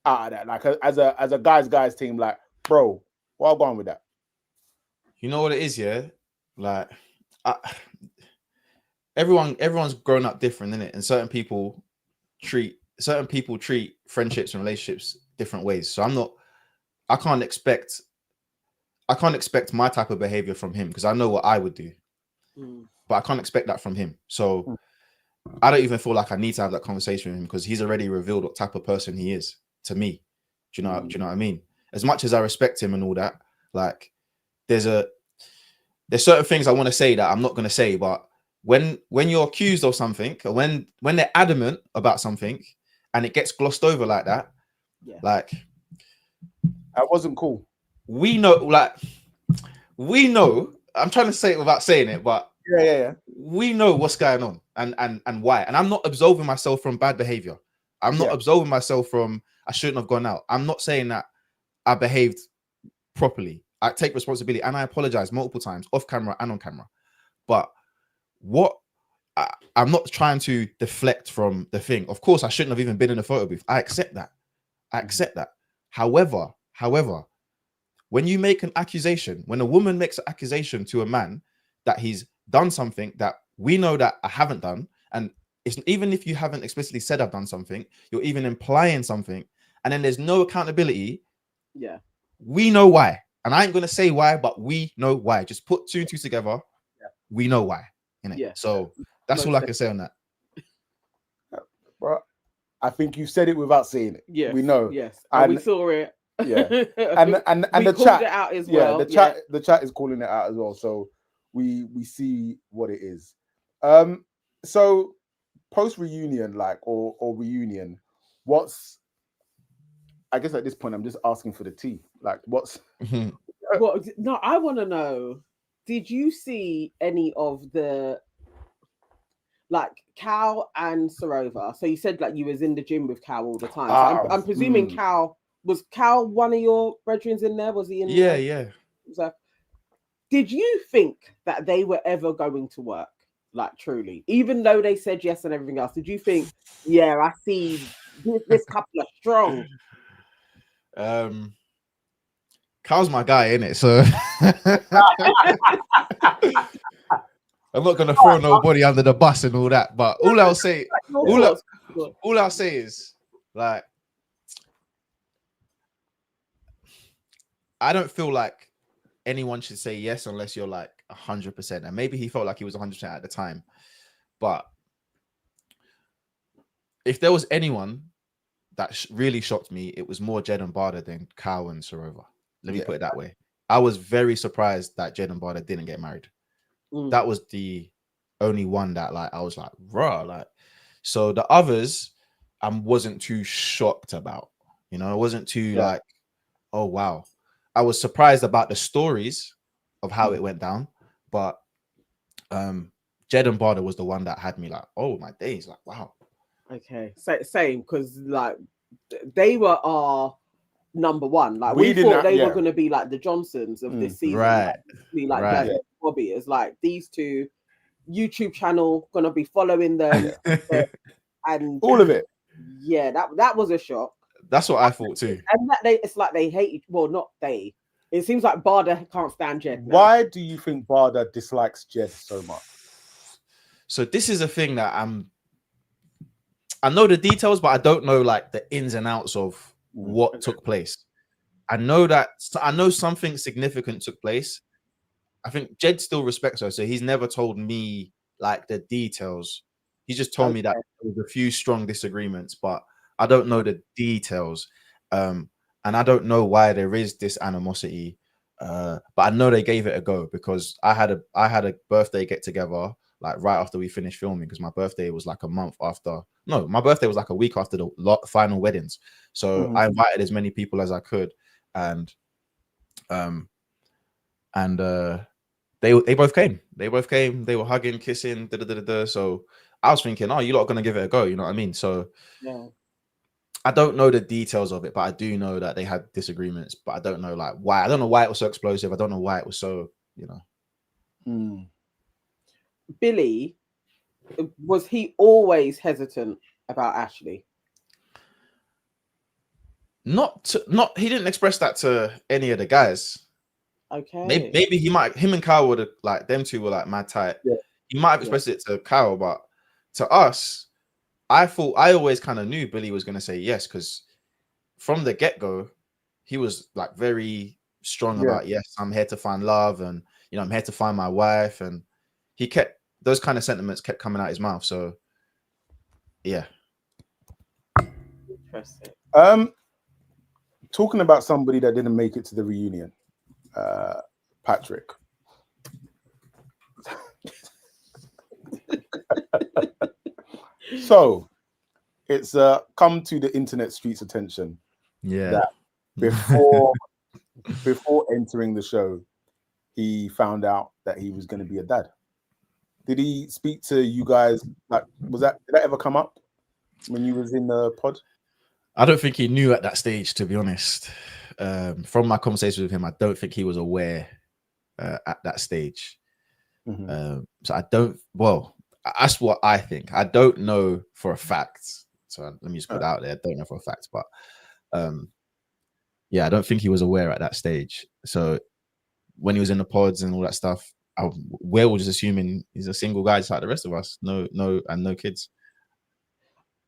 out of that? Like, as a guys team, like, bro, what am I going with that? You know what it is, yeah? Like, everyone's grown up different, innit? And certain people treat friendships and relationships different ways. So I can't expect my type of behavior from him because I know what I would do, but I can't expect that from him. So I don't even feel like I need to have that conversation with him because he's already revealed what type of person he is to me. Do you know what I mean? As much as I respect him and all that, like there's certain things I want to say that I'm not going to say, but when you're accused of something, or when they're adamant about something and it gets glossed over like that, like that wasn't cool. We know, I'm trying to say it without saying it, but we know what's going on and why. And I'm not absolving myself from bad behavior. I'm not absolving myself from I shouldn't have gone out. I'm not saying that I behaved properly. I take responsibility and I apologize multiple times off camera and on camera. But I'm not trying to deflect from the thing. Of course, I shouldn't have even been in a photo booth. I accept that. However, when you make an accusation, when a woman makes an accusation to a man that he's done something that we know that I haven't done, and it's even if you haven't explicitly said I've done something, you're even implying something, and then there's no accountability. Yeah. We know why. And I ain't going to say why, but we know why. Just put two and two together. Yeah. We know why. Yeah. So that's all I can say on that. Bro, I think you said it without saying it. Yes. We know. Yes. And we saw it. Yeah. And the chat, it out as well. The chat is calling it out as well. So we see what it is. So post reunion, like or reunion, I guess at this point I'm just asking for the tea. Like what's well, no, I want to know, did you see any of the like Cal and Sarova? So you said like you was in the gym with Cal all the time. So I'm presuming was Cal one of your brethren in there? Was he in there? Yeah. So, did you think that they were ever going to work? Like truly, even though they said yes and everything else, did you think, yeah, I see this couple are strong? Cal's my guy, innit? So I'm not gonna throw nobody under the bus and all that. But all I'll say is like I don't feel like anyone should say yes unless you're like 100%. And maybe he felt like he was 100% at the time. But if there was anyone that really shocked me, it was more Jed and Barda than Cal and Sarova. Let me put it that way. I was very surprised that Jed and Barda didn't get married. That was the only one that like I was like, raw. Like, so the others I wasn't too shocked about. You know, I wasn't too like, oh wow. I was surprised about the stories of how it went down, but Jed and Barda was the one that had me like, oh my days, like wow. Okay, same, because like they were our number one. Like we thought they were going to be like the Johnsons of this season, right? Like Javen and Bobby is like these two YouTube channel going to be following them, and all of it. Yeah, that was a shock. That's what I thought too. And that it's like they hate. Well, not they. It seems like Barda can't stand Jed now. Why do you think Barda dislikes Jed so much? So this is a thing that I know the details, but I don't know like the ins and outs of what took place. I know something significant took place. I think Jed still respects her, so he's never told me like the details. He just told me that there was a few strong disagreements, but I don't know the details. And I don't know why there is this animosity. But I know they gave it a go because I had a birthday get together like right after we finished filming, because my birthday was like a month after. No, my birthday was like a week after the final weddings. So I invited as many people as I could, and they both came. They were hugging, kissing, So I was thinking, oh, you lot are gonna give it a go, you know what I mean? So I don't know the details of it, but I do know that they had disagreements, but I don't know like why. I don't know why it was so explosive. I don't know why it was so, you know. Billy, was he always hesitant about Ashley? Not he didn't express that to any of the guys. Okay. Maybe him and Kyle would have like them two were like mad tight. He might have expressed it to Kyle, but to us, I always kind of knew Billy was going to say yes, because from the get-go, he was like very strong about, yes, I'm here to find love, and I'm here to find my wife, and he kept those kind of sentiments kept coming out his mouth. So yeah. Interesting. Talking about somebody that didn't make it to the reunion, Patrick. So it's come to the internet street's attention. Yeah. That before entering the show, he found out that he was going to be a dad. Did he speak to you guys? Like, did that ever come up when you was in the pod? I don't think he knew at that stage, to be honest. From my conversations with him, I don't think he was aware at that stage. So I don't. Well, that's what I think. I don't know for a fact. So let me just put it out there. I don't know for a fact, but yeah, I don't think he was aware at that stage. So when he was in the pods and all that stuff, we're all just assuming he's a single guy just like the rest of us. No kids.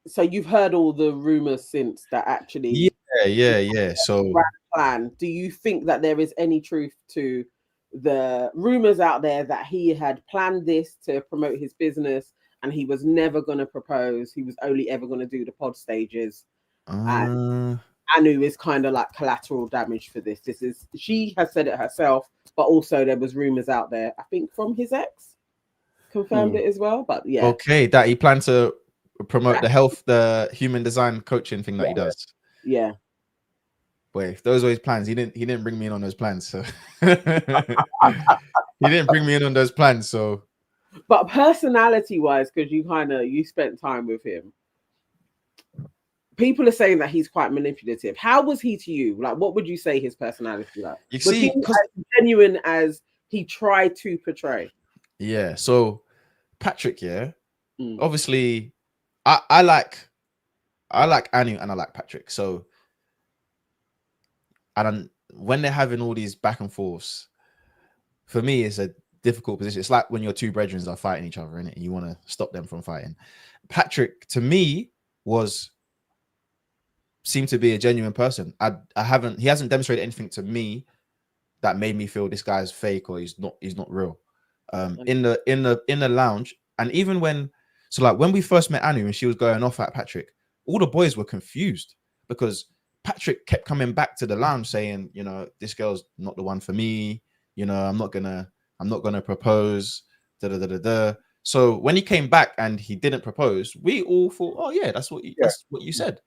So you've heard all the rumors since that actually. Yeah. So plan. Do you think that there is any truth to the rumors out there that he had planned this to promote his business and he was never going to propose? He was only ever going to do the pod stages. And Anu is kind of like collateral damage for this. She has said it herself, but also there was rumors out there, I think from his ex, confirmed it as well. But yeah. Okay, that he planned to promote the human design coaching thing that he does. Yeah. Boy, if those were his plans, he didn't bring me in on those plans. So he didn't bring me in on those plans. So, but personality-wise, because you spent time with him, people are saying that he's quite manipulative. How was he to you? Like, what would you say his personality like? Was he as genuine as he tried to portray? Yeah. So Patrick, obviously, I like Anu and I like Patrick. So, and when they're having all these back and forths, for me, it's a difficult position. It's like when your two brethren are fighting each other, innit? And you want to stop them from fighting. Patrick, to me, seemed to be a genuine person. He hasn't demonstrated anything to me that made me feel this guy's fake or he's not real. In the lounge, and even when we first met Anu and she was going off at Patrick, all the boys were confused because Patrick kept coming back to the lounge saying, this girl's not the one for me. I'm not gonna propose. So when he came back and he didn't propose, we all thought, oh yeah, that's what you said.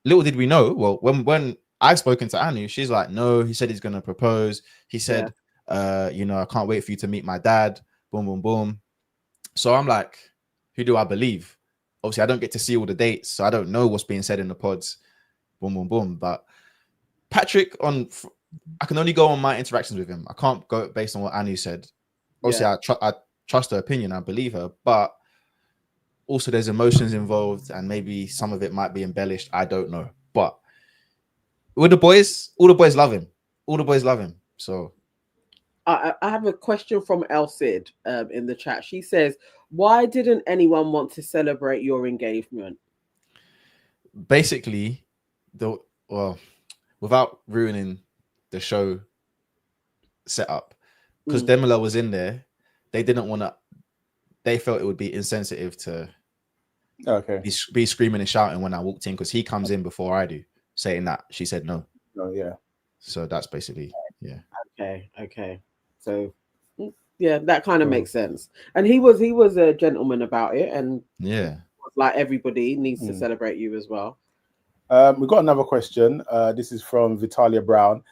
Little did we know. Well, when I've spoken to Anu, she's like, no, he said he's gonna propose. He said, I can't wait for you to meet my dad. Boom, boom, boom. So I'm like, who do I believe? Obviously, I don't get to see all the dates, so I don't know what's being said in the pods. Boom, boom, boom. But Patrick, I can only go on my interactions with him. I can't go based on what Anu said. Obviously, I trust her opinion. I believe her, but also there's emotions involved, and maybe some of it might be embellished. I don't know. But with the boys, all the boys love him. All the boys love him. So I have a question from El Cid in the chat. She says, why didn't anyone want to celebrate your engagement? Basically, without ruining the show setup, because Demila was in there, they didn't want to. They felt it would be insensitive to be screaming and shouting when I walked in, because he comes in before I do, saying that she said no. Oh yeah. So that's basically Okay. So yeah, that kind of makes sense. And he was a gentleman about it, and like everybody needs to celebrate you as well. We've got another question. This is from Vitalia Brown,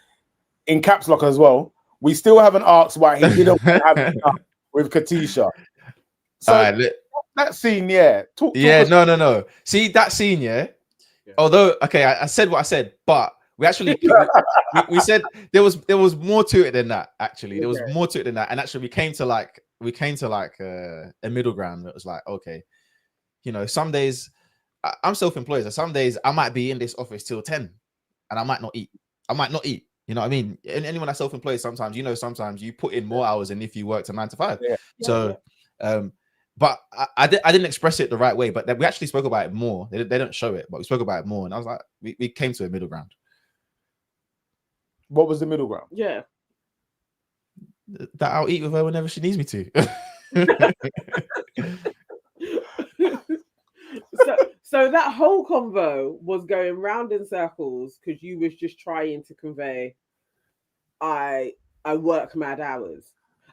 in caps lock as well. We still haven't asked why he didn't have it with Katisha. So that scene, talk no. See that scene, Although, I said what I said, but we actually we said there was more to it than that. Actually, there was more to it than that, and actually we came to like a middle ground that was like, okay, some days I'm self-employed, so some days I might be in this office till 10, and I might not eat. You know what I mean? And anyone that's self-employed, sometimes you put in more hours than if you worked a 9 to 5. But I didn't express it the right way. But we actually spoke about it more. They don't show it, but we spoke about it more. And I was like, we came to a middle ground. What was the middle ground? Yeah. That I'll eat with her whenever she needs me to. So that whole convo was going round in circles because you was just trying to convey, I work mad hours.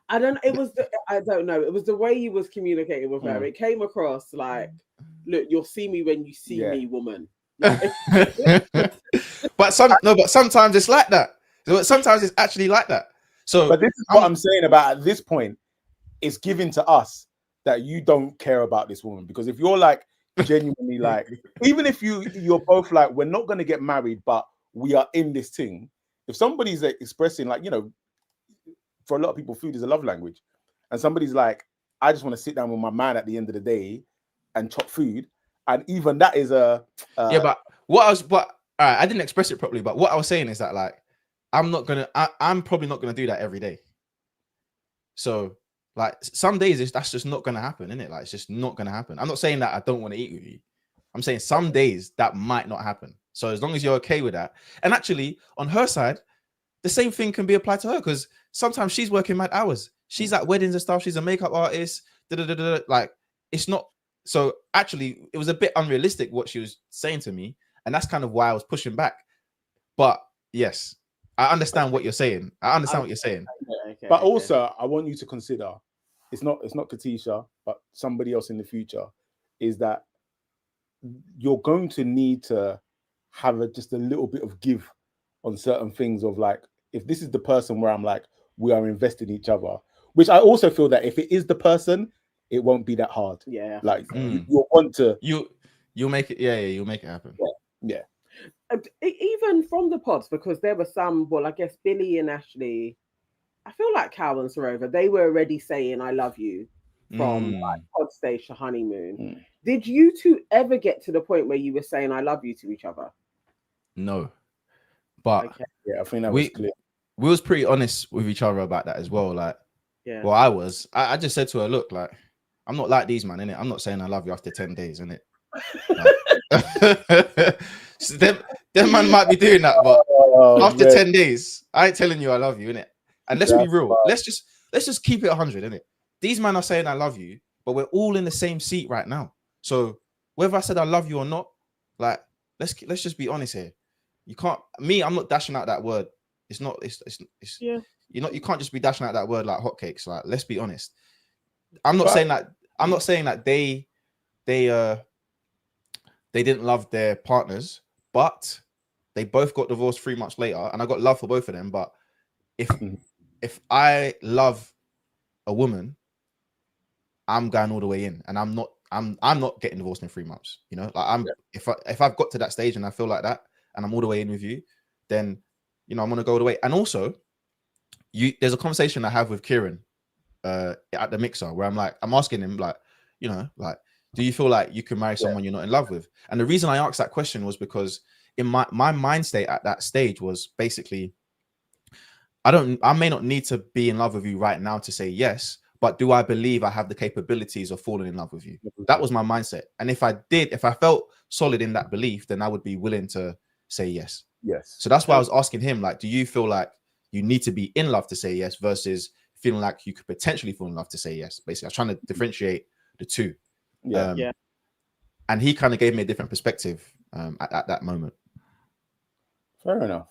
I don't know. It was the way you was communicating with her. It came across like, look, you'll see me when you see me, woman. But sometimes it's like that. Sometimes it's actually like that. So, but this is what I'm saying about at this point, it's given to us that you don't care about this woman, because if you're like genuinely like, even if you're both like, we're not going to get married, but we are in this thing. If somebody's like expressing, like, you know, for a lot of people, food is a love language, and somebody's like, I just want to sit down with my man at the end of the day and chop food, and even that is a but I didn't express it properly. But what I was saying is that, like, I'm probably not gonna do that every day. So, like, some days that's just not gonna happen, isn't it? Like, it's just not gonna happen. I'm not saying that I don't want to eat with you. I'm saying some days that might not happen. So as long as you're okay with that, and actually on her side, the same thing can be applied to her, because sometimes she's working mad hours. She's at weddings and stuff. She's a makeup artist. Like, it's not. So actually, it was a bit unrealistic what she was saying to me, and that's kind of why I was pushing back. But yes, I understand what you're saying. But also, I want you to consider, it's not Katisha, but somebody else in the future, is that you're going to need to have just a little bit of give on certain things, of like, if this is the person where I'm like, we are invested in each other, which I also feel that if it is the person, it won't be that hard. Yeah. Like, you'll want to... You'll make it, you'll make it happen. Yeah. Even from the pods, because there were some, well, I guess Billy and Ashley, I feel like Cal and Sarova, they were already saying I love you from like pod stage to honeymoon. Did you two ever get to the point where you were saying I love you to each other? No. But I think that was clear. We was pretty honest with each other about that as well. Like, well, I just said to her, look, like, I'm not like these, man, innit? I'm not saying I love you after 10 days, innit? Like, so them man might be doing that, but after 10 days, I ain't telling you I love you, innit? And let's be real. Let's just keep it 100, innit? These men are saying I love you, but we're all in the same seat right now. So whether I said I love you or not, like, let's just be honest here. You can't. I'm not dashing out that word. It's not. It's you can't just be dashing out that word like hotcakes. Like, let's be honest. I'm not saying that they didn't love their partners, but they both got divorced 3 months later, and I got love for both of them. But if I love a woman, I'm going all the way in, and I'm not getting divorced in 3 months. You know, like, if I've got to that stage and I feel like that, and I'm all the way in with you, then, you know, I'm gonna go all the way. And also, there's a conversation I have with Kieran at the Mixer where I'm asking him, like, you know, like, do you feel like you can marry someone you're not in love with? And the reason I asked that question was because in my mind state at that stage was basically, I may not need to be in love with you right now to say yes, but do I believe I have the capabilities of falling in love with you? That was my mindset. And if I felt solid in that belief, then I would be willing to say yes. Yes. So that's why I was asking him, like, do you feel like you need to be in love to say yes versus feeling like you could potentially fall in love to say yes? Basically, I was trying to differentiate the two. And he kind of gave me a different perspective at that moment. Fair enough.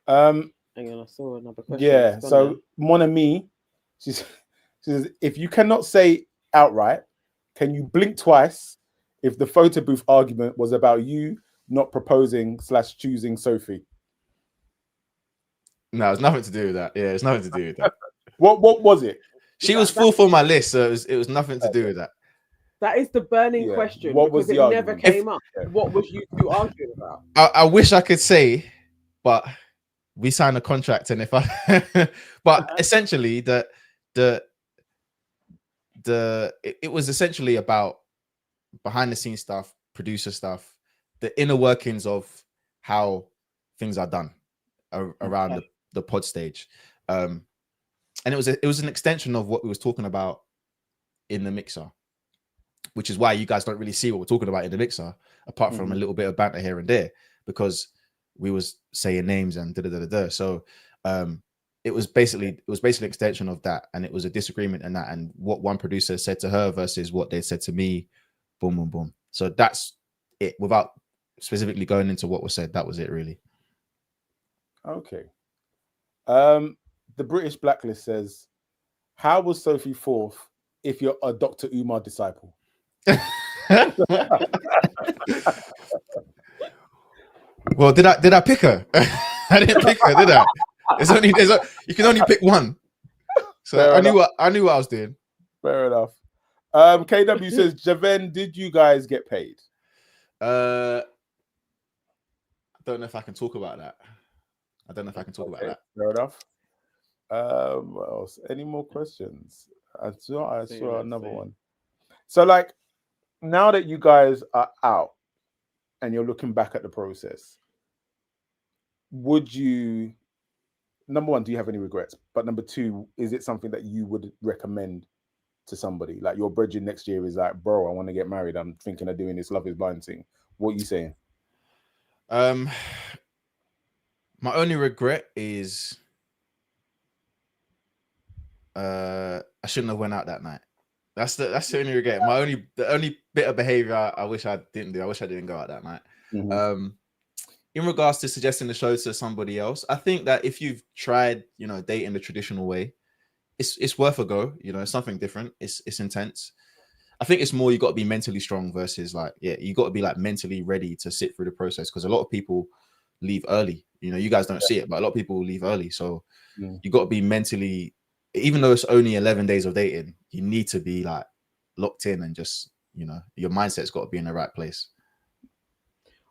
Hang on, I saw another question. Yeah. So Mon Ami, she says, if you cannot say outright, can you blink twice if the photo booth argument was about you not proposing / choosing Sophie? No, it's nothing to do with that. Yeah, it's nothing to do with that. What was it? She was fourth on my list, so it was nothing to do with that. That is the burning question. What was the argument? Never came up. What was you two arguing about? I wish I could say, but we signed a contract, and but essentially it was essentially about behind the scenes stuff, producer stuff, the inner workings of how things are done around the pod stage, and it was an extension of what we was talking about in the mixer, which is why you guys don't really see what we're talking about in the mixer, apart from a little bit of banter here and there, because we was saying names and da-da-da-da-da. So it was basically an extension of that, and it was a disagreement in that, and what one producer said to her versus what they said to me. Boom, boom, boom. So that's it. Without specifically going into what was said, that was it, really. Okay. The British Blacklist says, how was Sophie fourth if you're a Dr. Umar disciple? Well, did I pick her? I didn't pick her, did I? You can only pick one. So I knew what I was doing. Fair enough. KW says, Javen, did you guys get paid? I don't know if I can talk about that. Fair enough. What else? Any more questions? I saw another one. So, like, now that you guys are out and you're looking back at the process, would you, number one, do you have any regrets? But number two, is it something that you would recommend to somebody? Like, your brethren next year is like, bro, I want to get married. I'm thinking of doing this Love is Blind thing. What are you saying? My only regret is I shouldn't have went out that night. That's the only regret. The only bit of behavior I wish I didn't do. I wish I didn't go out that night. In regards to suggesting the show to somebody else, I think that if you've tried, dating the traditional way, it's worth a go. It's something different. It's intense. I think it's more you got to be mentally strong versus you got to be like mentally ready to sit through the process, because a lot of people leave early. You guys don't see it, but a lot of people leave early. So you got to be mentally, even though it's only 11 days of dating, you need to be like locked in and just, your mindset's got to be in the right place.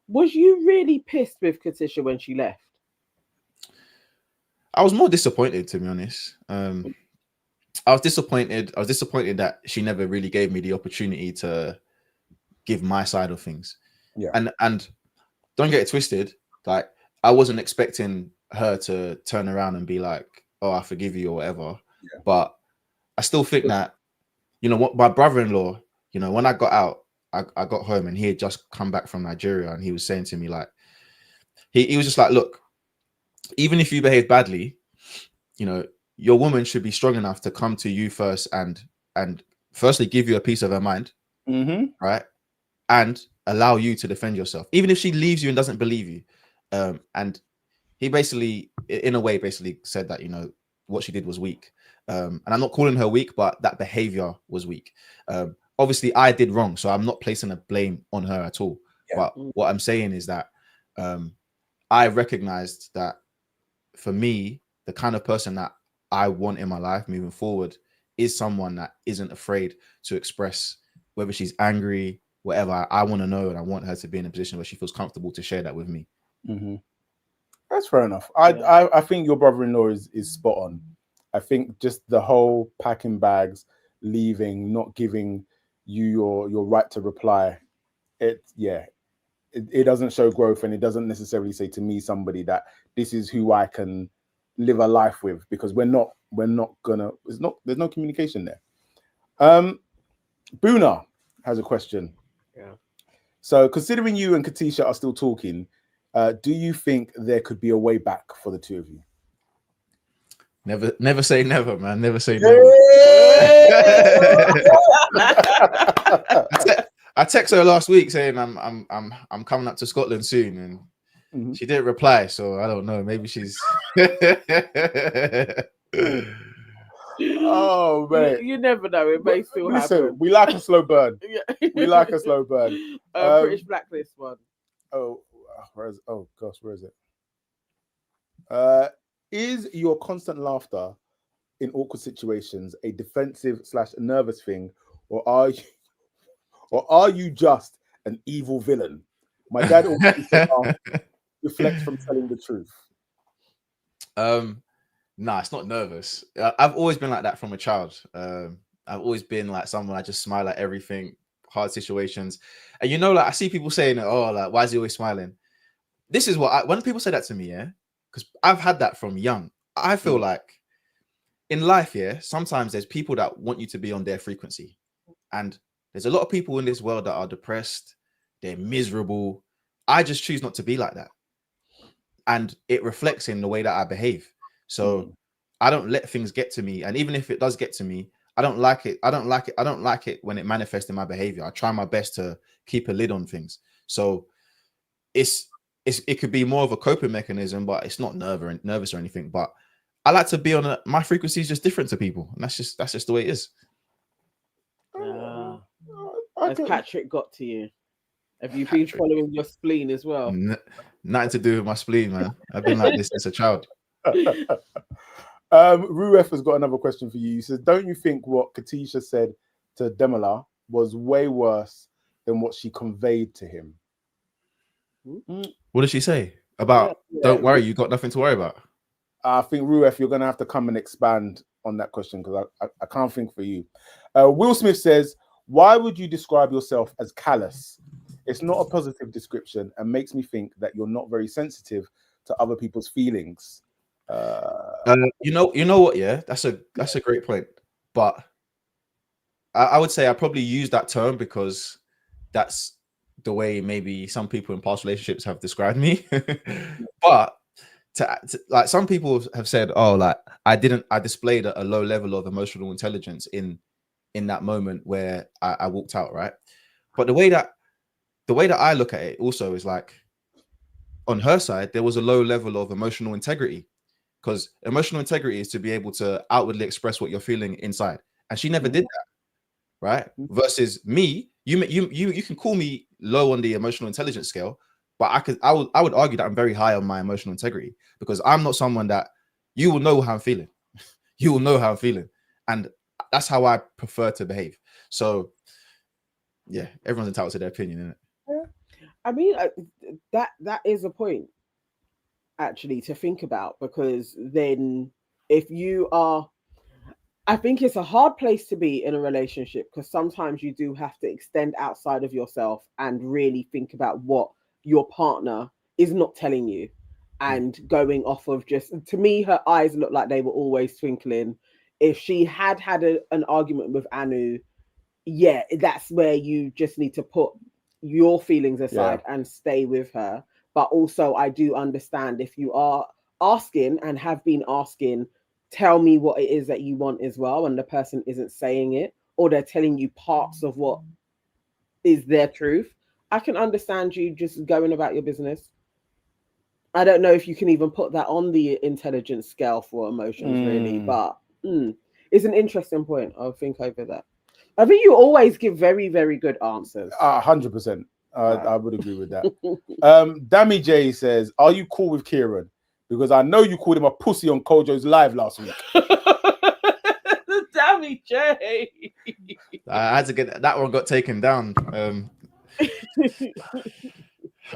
Was you really pissed with Katisha when she left? I was more disappointed, to be honest. I was disappointed that she never really gave me the opportunity to give my side of things. Yeah. And don't get it twisted. Like, I wasn't expecting her to turn around and be like, oh, I forgive you or whatever. Yeah. But I still think that, what my brother-in-law, when I got out, I got home and he had just come back from Nigeria, and he was saying to me, like, he was just like, look, even if you behave badly, your woman should be strong enough to come to you first and firstly give you a piece of her mind, right? And allow you to defend yourself, even if she leaves you and doesn't believe you. And he basically, in a way, said that, what she did was weak. And I'm not calling her weak, but that behavior was weak. Obviously, I did wrong, so I'm not placing a blame on her at all. Yeah. But what I'm saying is that I recognized that for me, the kind of person that I want in my life moving forward is someone that isn't afraid to express whether she's angry, whatever. I want to know, and I want her to be in a position where she feels comfortable to share that with me. That's fair enough. I think your brother-in-law is spot on. I think just the whole packing bags, leaving, not giving you your right to reply, it doesn't show growth, and it doesn't necessarily say to me somebody that this is who I can live a life with, because we're not gonna, there's no communication there. Boona has a question. Yeah. So considering you and Katisha are still talking, do you think there could be a way back for the two of you? Never say never, man. Never say never. I texted her last week saying I'm coming up to Scotland soon, and she didn't reply, so I don't know. Maybe she's. Oh man, you never know. It may still happen. We like a slow burn. We like a slow burn. British Blacklist one. Where is it? Is your constant laughter in awkward situations a defensive/nervous thing, or are you just an evil villain? My dad always said, reflect from telling the truth. Nah, it's not nervous. I've always been like that from a child. I've always been like someone, I just smile at everything, hard situations. And I see people saying, oh, like, why is he always smiling? This is what when people say that to me, yeah, because I've had that from young. I feel like in life, yeah, sometimes there's people that want you to be on their frequency. And there's a lot of people in this world that are depressed, they're miserable. I just choose not to be like that. And it reflects in the way that I behave. So I don't let things get to me. And even if it does get to me, I don't like it. I don't like it when it manifests in my behavior. I try my best to keep a lid on things. So it could be more of a coping mechanism, but it's not nervous or anything. But I like to be on my frequency is just different to people. And that's just the way it is. Has Patrick got to you? Have you been following your spleen as well? Nothing to do with my spleen, man. I've been like this since a child. Ruef has got another question for you. He says, don't you think what Katisha said to Demola was way worse than what she conveyed to him? What did she say? About, don't worry, you got nothing to worry about? I think, Ruef, you're going to have to come and expand on that question because I can't think for you. Will Smith says, why would you describe yourself as callous? It's not a positive description and makes me think that you're not very sensitive to other people's feelings. You know what? Yeah, that's a great point. But I would say I probably use that term because that's the way maybe some people in past relationships have described me. But to like some people have said, oh, like I displayed a low level of emotional intelligence in that moment where I walked out, right? But the way that I look at it also is like on her side, there was a low level of emotional integrity, because emotional integrity is to be able to outwardly express what you're feeling inside. And she never did that, right? Versus me, you can call me low on the emotional intelligence scale, but I would argue that I'm very high on my emotional integrity, because I'm not someone that you will know how I'm feeling. You will know how I'm feeling. And that's how I prefer to behave. So yeah, everyone's entitled to their opinion, isn't it? I mean, that is a point actually to think about, because then if you are, I think it's a hard place to be in a relationship, because sometimes you do have to extend outside of yourself and really think about what your partner is not telling you, and going off of just, to me, her eyes look like they were always twinkling. If she had an argument with Anu, yeah, that's where you just need to put your feelings aside and stay with her. But also, I do understand if you are asking and have been asking, tell me what it is that you want as well, and the person isn't saying it, or they're telling you parts of what is their truth, I can understand you just going about your business. I don't know if you can even put that on the intelligence scale for emotions, really, but it's an interesting point. I'll think over that. I think you always give very, very good answers. 100%. I would agree with that. Dammy J says, are you cool with Kieran? Because I know you called him a pussy on Kojo's live last week. Dammy J. I had to get that one got taken down.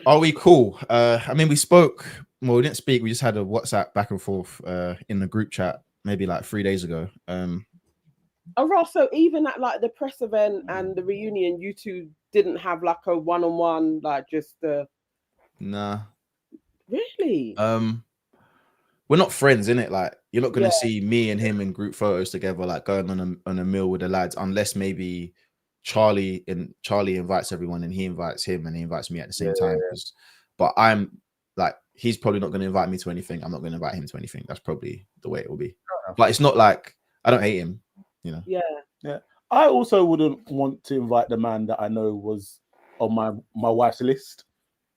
Are we cool? I mean, we spoke. Well, we didn't speak. We just had a WhatsApp back and forth in the group chat maybe like 3 days ago. Oh, Ross, so even at like the press event and the reunion, you two didn't have like a one-on-one, like just Nah. Really? We're not friends, innit? Like, you're not gonna see me and him in group photos together, like going on a meal with the lads, unless maybe Charlie invites everyone and he invites him and he invites me at the same time. But I'm like, he's probably not gonna invite me to anything. I'm not gonna invite him to anything. That's probably the way it will be. But it's not like I don't hate him. You know. Yeah. I also wouldn't want to invite the man that I know was on my wife's list,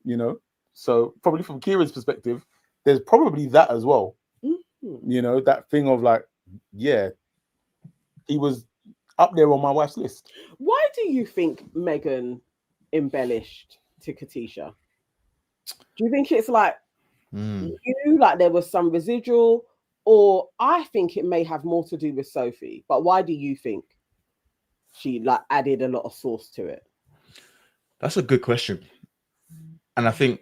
you know. So probably from Kieran's perspective, there's probably that as well. You know, that thing of like, yeah, he was up there on my wife's list. Why do you think Meghan embellished to Katisha? Do you think it's like like there was some residual? Or I think it may have more to do with Sophie. But why do you think she like added a lot of sauce to it? That's a good question. And I think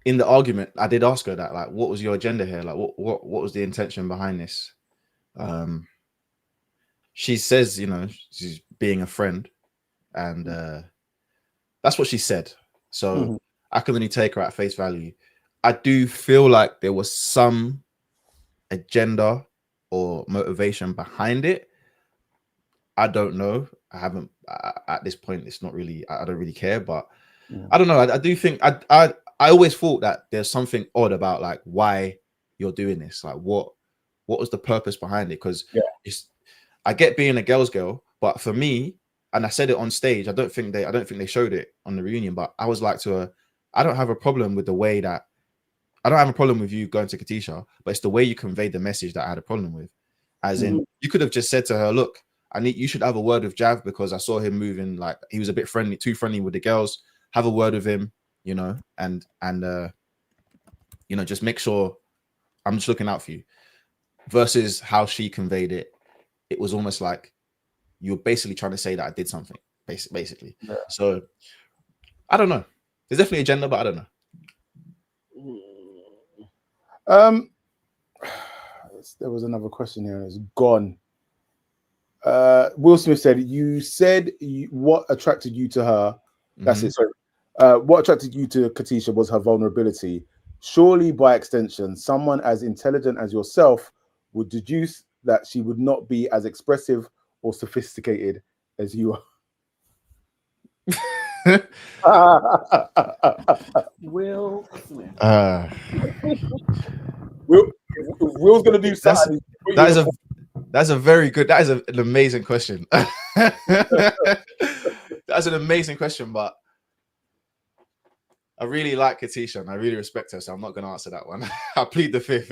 in the argument, I did ask her that, like, what was your agenda here? Like, what was the intention behind this? She says, you know, she's being a friend, and that's what she said. So I can only take her at face value. I do feel like there was some agenda or motivation behind it. I don't know. I haven't at this point. It's not really. I don't really care. But I don't know. I do think I always thought that there's something odd about like why you're doing this. Like what was the purpose behind it? Because I get being a girl's girl, but for me, and I said it on stage, I don't think they showed it on the reunion, but I was like to her, I don't have a problem with the way that I don't have a problem with you going to Katisha, but it's the way you conveyed the message that I had a problem with. As in, you could have just said to her, look, you should have a word with Jav because I saw him moving like he was a bit too friendly with the girls. Have a word with him, you know, and you know, just make sure I'm just looking out for you. Versus how she conveyed it, it was almost like you're basically trying to say that I did something, basically. Yeah. So I don't know. There's definitely a agenda, but I don't know. There was another question here and it's gone. Will Smith said, you said what attracted you to her. That's it. Sorry. What attracted you to Katisha was her vulnerability. Surely, by extension, someone as intelligent as yourself would deduce that she would not be as expressive or sophisticated as you are. Will Smith. Will's gonna do something. That's a very good. That is an amazing question. That's an amazing question, but I really like Katisha and I really respect her, so I'm not going to answer that one. I plead the fifth.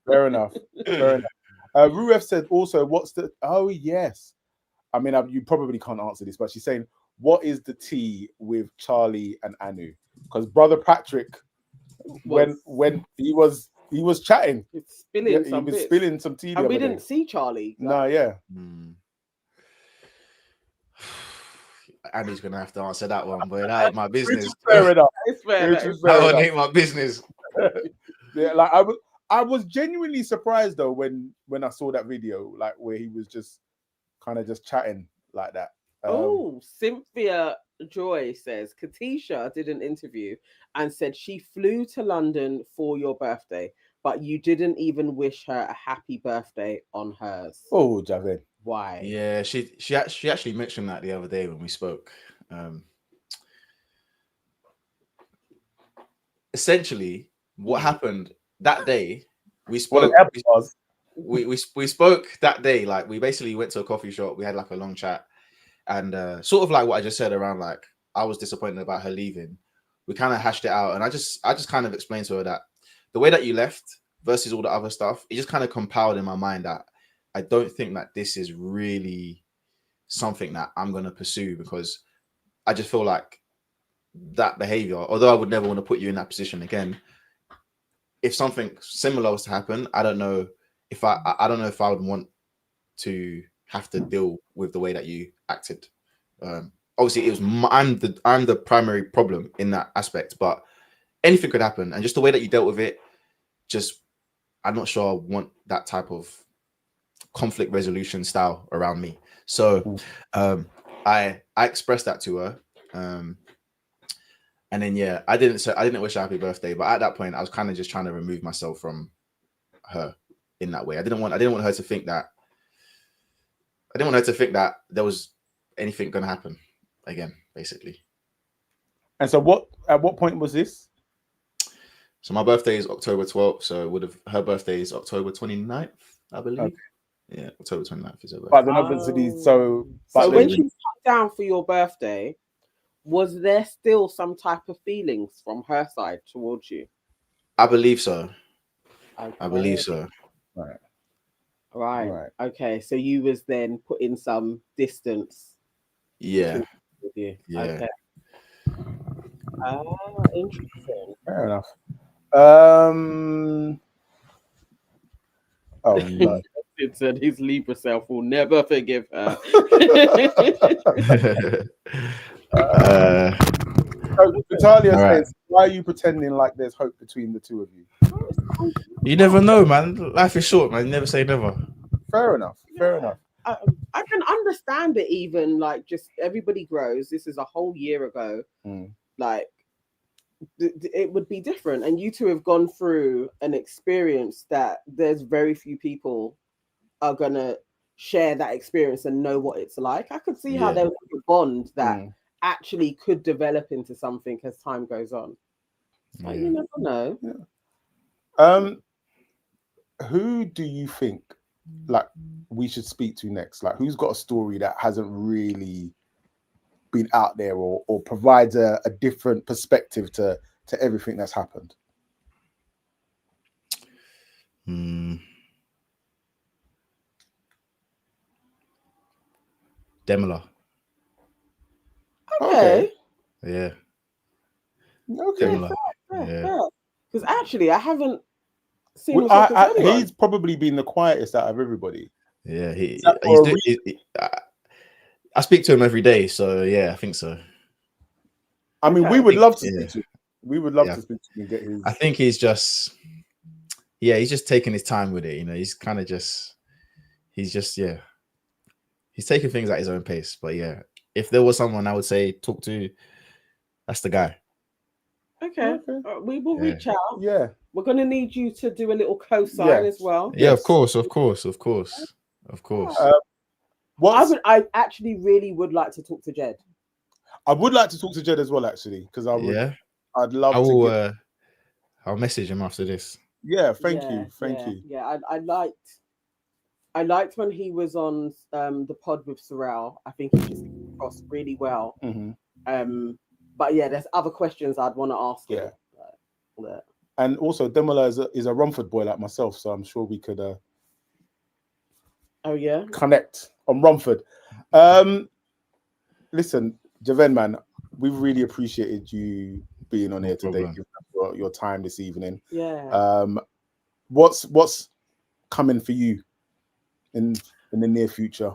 Fair enough. Fair enough. Ruef said also, what's the... Oh, yes. I mean, you probably can't answer this, but she's saying, what is the tea with Charlie and Anu? Because Brother Patrick, when he was chatting, he was spilling some tea. And we didn't see Charlie. No, yeah. Andy's gonna have to answer that one, but that ain't my business. Fair enough. It's fair. That one ain't my business. Yeah, like I was genuinely surprised though when I saw that video, like where he was just kind of just chatting like that. Cynthia Joy says Katisha did an interview and said she flew to London for your birthday, but you didn't even wish her a happy birthday on hers. Oh, Javen. Why? Yeah, she actually mentioned that the other day when we spoke. Essentially, what happened that day, we spoke. We spoke that day. Like we basically went to a coffee shop. We had like a long chat, and sort of like what I just said around like I was disappointed about her leaving. We kind of hashed it out, and I just kind of explained to her that the way that you left versus all the other stuff, it just kind of compiled in my mind that I don't think that this is really something that I'm going to pursue because I just feel like that behavior, although I would never want to put you in that position again, if something similar was to happen, I don't know if I don't know if I would want to have to deal with the way that you acted. Obviously, it was I'm the primary problem in that aspect, but anything could happen, and just the way that you dealt with it, just I'm not sure I want that type of conflict resolution style around me. So I expressed that to her, and then I didn't wish her happy birthday, but at that point I was kind of just trying to remove myself from her in that way. I didn't want her to think that there was anything going to happen again, basically. And so at what point was this? So my birthday is October 12th, so her birthday is October 29th, I believe. Okay. Yeah, October 29th is her birthday. But then obviously, so when she sat down for your birthday, was there still some type of feelings from her side towards you? I believe so. Okay. I believe so. Right. Okay. So you was then putting some distance. Yeah. With you. Yeah. Okay. Interesting. Fair enough. Oh no. It said his Libra self will never forgive her. Natalia says, why are you pretending like there's hope between the two of you? You never know, man. Life is short, man. Never say never. Fair enough. Fair enough. I can understand it even, like, just everybody grows. This is a whole year ago. Like, it would be different. And you two have gone through an experience that there's very few people are going to share that experience and know what it's like. I could see how Yeah. there was a bond that actually could develop into something as time goes on. So you never know. Who do you think like we should speak to next? Like, who's got a story that hasn't really been out there or provides a different perspective to everything that's happened? Demola. Okay. Yeah. Okay. Demola. Yeah. Because actually, I haven't seen him Well, talk to anyone. he's probably been the quietest out of everybody. Yeah, I speak to him every day, so yeah, I think so. I mean, we would love to speak to him. We would love to speak to him and get his. I think he's just taking his time with it. You know, he's taking things at his own pace. But yeah, if there was someone I would say talk to, that's the guy. Okay. We will reach out. Yeah. We're going to need you to do a little co-sign as well. Yeah, of course. I actually really would like to talk to Jed. I would like to talk to Jed as well, actually, because I'd love to. I'll message him after this. Yeah, thank you. Yeah, I liked when he was on the pod with Sorrel. I think he just came across really well. But yeah, there's other questions I'd want to ask him. Yeah. And also, Demola is a Romford boy like myself, so I'm sure we could connect on Romford. Listen, Javen, man, we really appreciated you being on here today, your time this evening. Yeah. What's coming for you in the near future?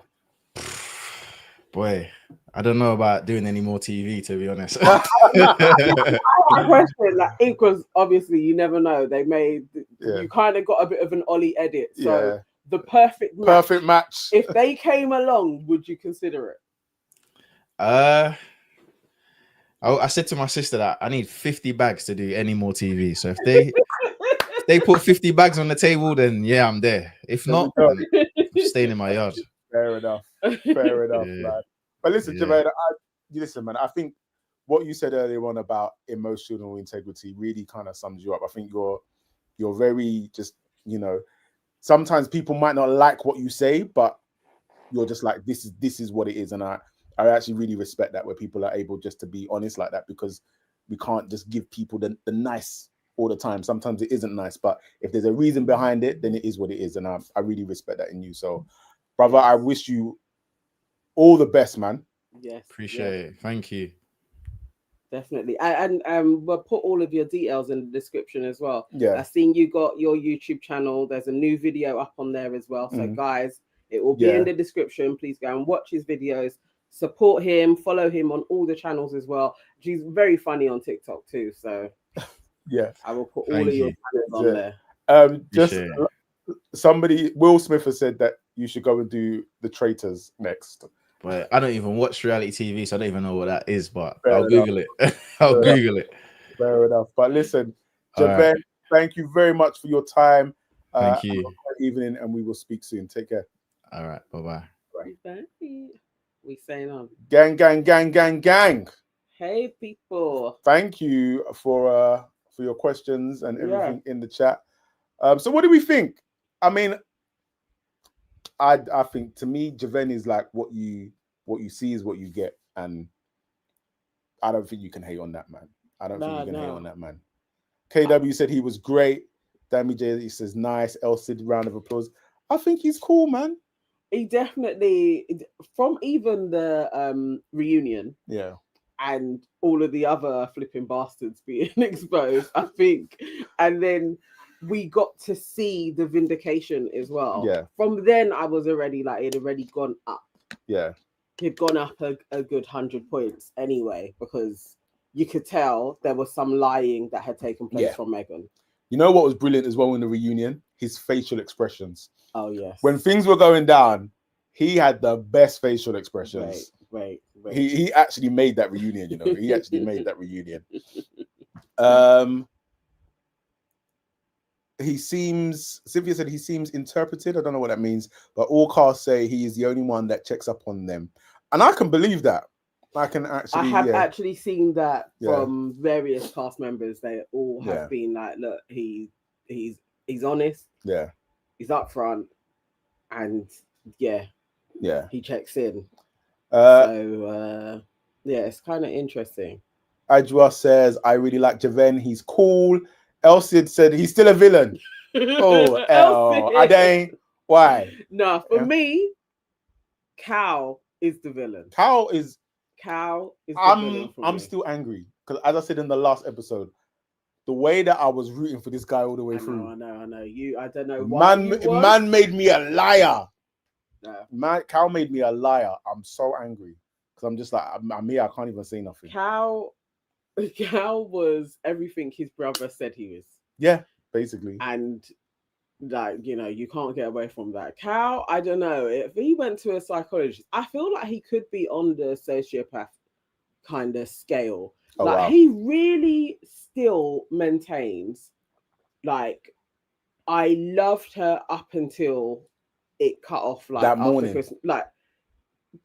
Boy, I don't know about doing any more TV, to be honest. I have a question. Like, because obviously you never know. They made you kind of got a bit of an Ollie edit. So the perfect match. If they came along, would you consider it? I said to my sister that I need 50 bags to do any more TV. So if they put 50 bags on the table, then yeah, I'm there. If not, I'm staying in my yard. Fair enough, man. But listen, Javen, listen, man. I think what you said earlier on about emotional integrity really kind of sums you up. I think you're very just, you know, sometimes people might not like what you say, but you're just like, this is what it is, and I actually really respect that, where people are able just to be honest like that, because we can't just give people the nice all the time. Sometimes it isn't nice, but if there's a reason behind it, then it is what it is, and I really respect that in you. So, brother, I wish you all the best, man. Yes, appreciate it. Thank you. Definitely, and we'll put all of your details in the description as well. Yeah, I've seen you got your YouTube channel. There's a new video up on there as well. So, guys, it will be in the description. Please go and watch his videos. Support him, follow him on all the channels as well. He's very funny on TikTok too. So yeah, I will put all of your channels on there. Just somebody, Will Smith has said that you should go and do The Traitors next. But I don't even watch reality TV, so I don't even know what that is. But I'll Google it. I'll Google it. Fair enough. But listen, Javen, thank you very much for your time. Thank you. Have a great evening, and we will speak soon. Take care. All right. Bye-bye. Bye. We saying on. Gang. Hey, people. Thank you for your questions and everything in the chat. So what do we think? I mean, I think, to me, Javen is like what you see is what you get, and I don't think you can hate on that, man. I don't think you can hate on that, man. KW said he was great. Dammy J says nice. Elsid, round of applause. I think he's cool, man. He definitely, from even the reunion, and all of the other flipping bastards being exposed, I think, and then we got to see the vindication as well. Yeah. From then, I was already like, it had already gone up. Yeah. He'd gone up a good 100 points anyway, because you could tell there was some lying that had taken place from Megan. You know what was brilliant as well in the reunion? His facial expressions. Oh, yes. When things were going down, he had the best facial expressions. Right. He actually made that reunion, you know. He actually made that reunion. Cynthia said he seems interpreted. I don't know what that means, but all casts say he is the only one that checks up on them. And I can believe that. I have actually seen that from various cast members. They all have been like, look, he's honest. Yeah. He's upfront, and he checks in. It's kind of interesting. Ajwa says, I really like Javen. He's cool. Elsid said he's still a villain. Oh, Ade. Why? No, for me, Cal is the villain. Cal is the villain for I'm me. still angry because, as I said in the last episode, the way that I was rooting for this guy all the way through. I know. I don't know why. Man made me a liar. No. Cal made me a liar. I'm so angry because I'm just like, I can't even say nothing. Cal was everything his brother said he was. Yeah, basically. And like, you can't get away from that. Cal, I don't know. If he went to a psychologist, I feel like he could be on the sociopath kind of scale. He really still maintains, like, I loved her up until it cut off, like, that morning. Christmas. Like,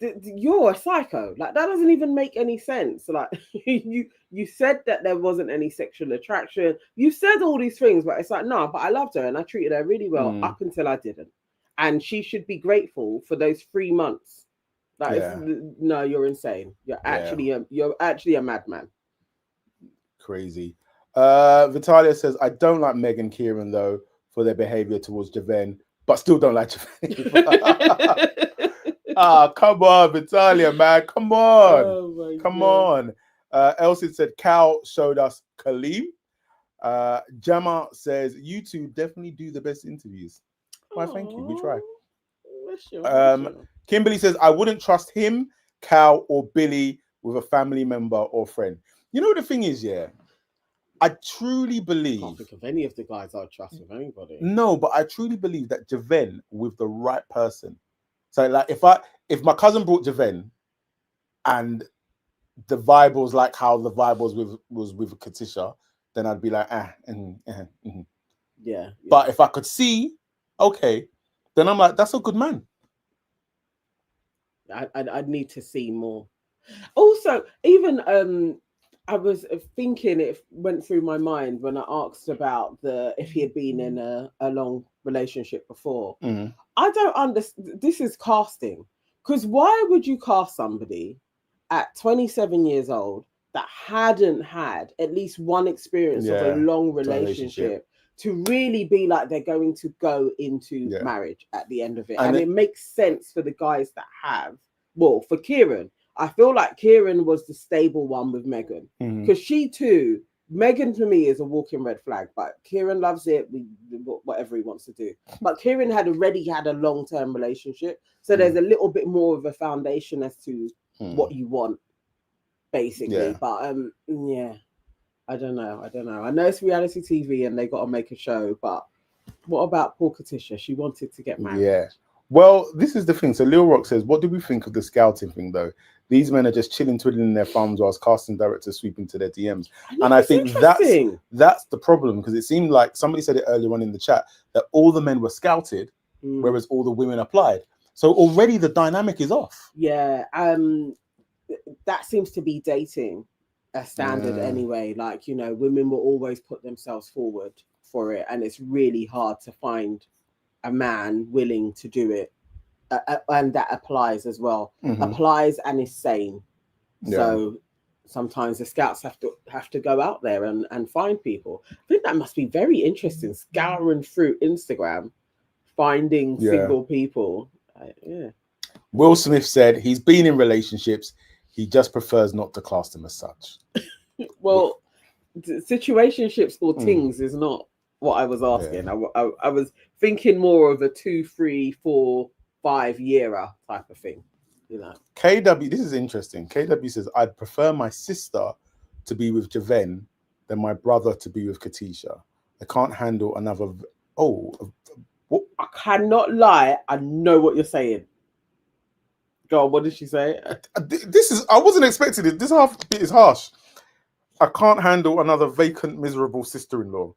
you're a psycho. Like, that doesn't even make any sense. Like, you said that there wasn't any sexual attraction. You said all these things, but it's like, no, but I loved her and I treated her really well up until I didn't. And she should be grateful for those 3 months. Like, no, you're insane. You're actually a madman. Crazy. Vitalia says, I don't like Meg and Kieran though for their behavior towards Javen, but still don't like Javen. Come on, Vitalia, man. Come on. Oh come on. Elsie said, Cal showed us Kaleem. Gemma says, you two definitely do the best interviews. Why, thank you. We try. Kimberly says, I wouldn't trust him, Cal, or Billy with a family member or friend. You know, the thing is, I truly believe... I can't think of any of the guys I'd trust with anybody. No, but I truly believe that Javen, with the right person... So, like, if my cousin brought Javen and the vibe was like how the vibe was with Katisha, then I'd be like, Yeah. But if I could see, okay, then I'm like, that's a good man. I'd need to see more. Also, even I was thinking, it went through my mind when I asked about if he had been in a long relationship before. I don't understand. This is casting. Because why would you cast somebody at 27 years old that hadn't had at least one experience of a long relationship to really be like they're going to go into marriage at the end of it? And it makes sense for the guys that have. Well, for Kieran, I feel like Kieran was the stable one with Megan. Because she too, Megan to me is a walking red flag, but Kieran loves it, whatever he wants to do. But Kieran had already had a long-term relationship, so there's a little bit more of a foundation as to what you want, basically. But I don't know. I know it's reality TV and they got to make a show, but what about poor Katisha? She wanted to get married. Yeah. Well, this is the thing. So Lil Rock says, what do we think of the scouting thing, though? These men are just chilling, twiddling their thumbs whilst casting directors sweep into their DMs. And I think that's the problem, because it seemed like somebody said it earlier on in the chat that all the men were scouted, whereas all the women applied. So already the dynamic is off. Yeah. That seems to be dating a standard anyway. Like, women will always put themselves forward for it. And it's really hard to find a man willing to do it. And that applies as well. Applies and is sane. So sometimes the scouts have to go out there and find people. I think that must be very interesting, scouring through Instagram, finding single people. Will Smith said he's been in relationships, he just prefers not to class them as such. Well, situationships or things is not what I was asking. I was thinking more of a 2, 3, 4, 5 year type of thing, KW, this is interesting. KW says, I'd prefer my sister to be with Javen than my brother to be with Katisha. I can't handle another. I cannot lie. I know what you're saying. Go on, what did she say? I wasn't expecting it. This half bit is harsh. I can't handle another vacant, miserable sister-in-law.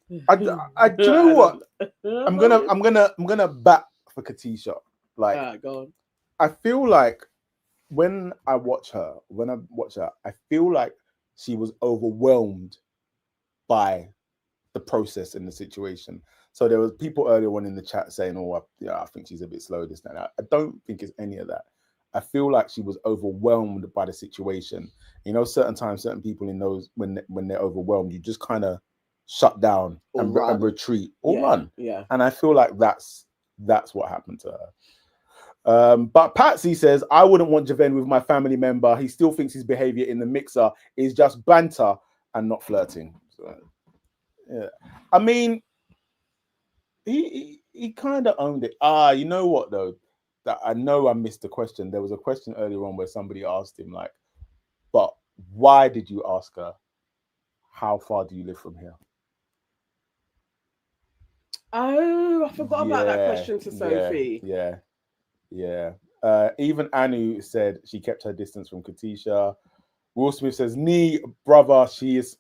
Do you know what? I'm gonna bat for Katisha. Like, go on. I feel like when I watch her, I feel like she was overwhelmed by the process and the situation. So there was people earlier on in the chat saying, "Oh, yeah, I think she's a bit slow, this and that." I don't think it's any of that. I feel like she was overwhelmed by the situation. You know, certain times, certain people in those when they're overwhelmed, you just kind of shut down and retreat or run. Yeah. And I feel like that's what happened to her. But Patsy says, I wouldn't want Javen with my family member. He still thinks his behavior in the mixer is just banter and not flirting. So, yeah, I mean, he kind of owned it. You know what though? That I know I missed the question. There was a question earlier on where somebody asked him, like, but why did you ask her, how far do you live from here? Oh, I forgot about that question to Sophie. Yeah. Even Anu said she kept her distance from Katisha. Will Smith says, "Nee, brother, she is."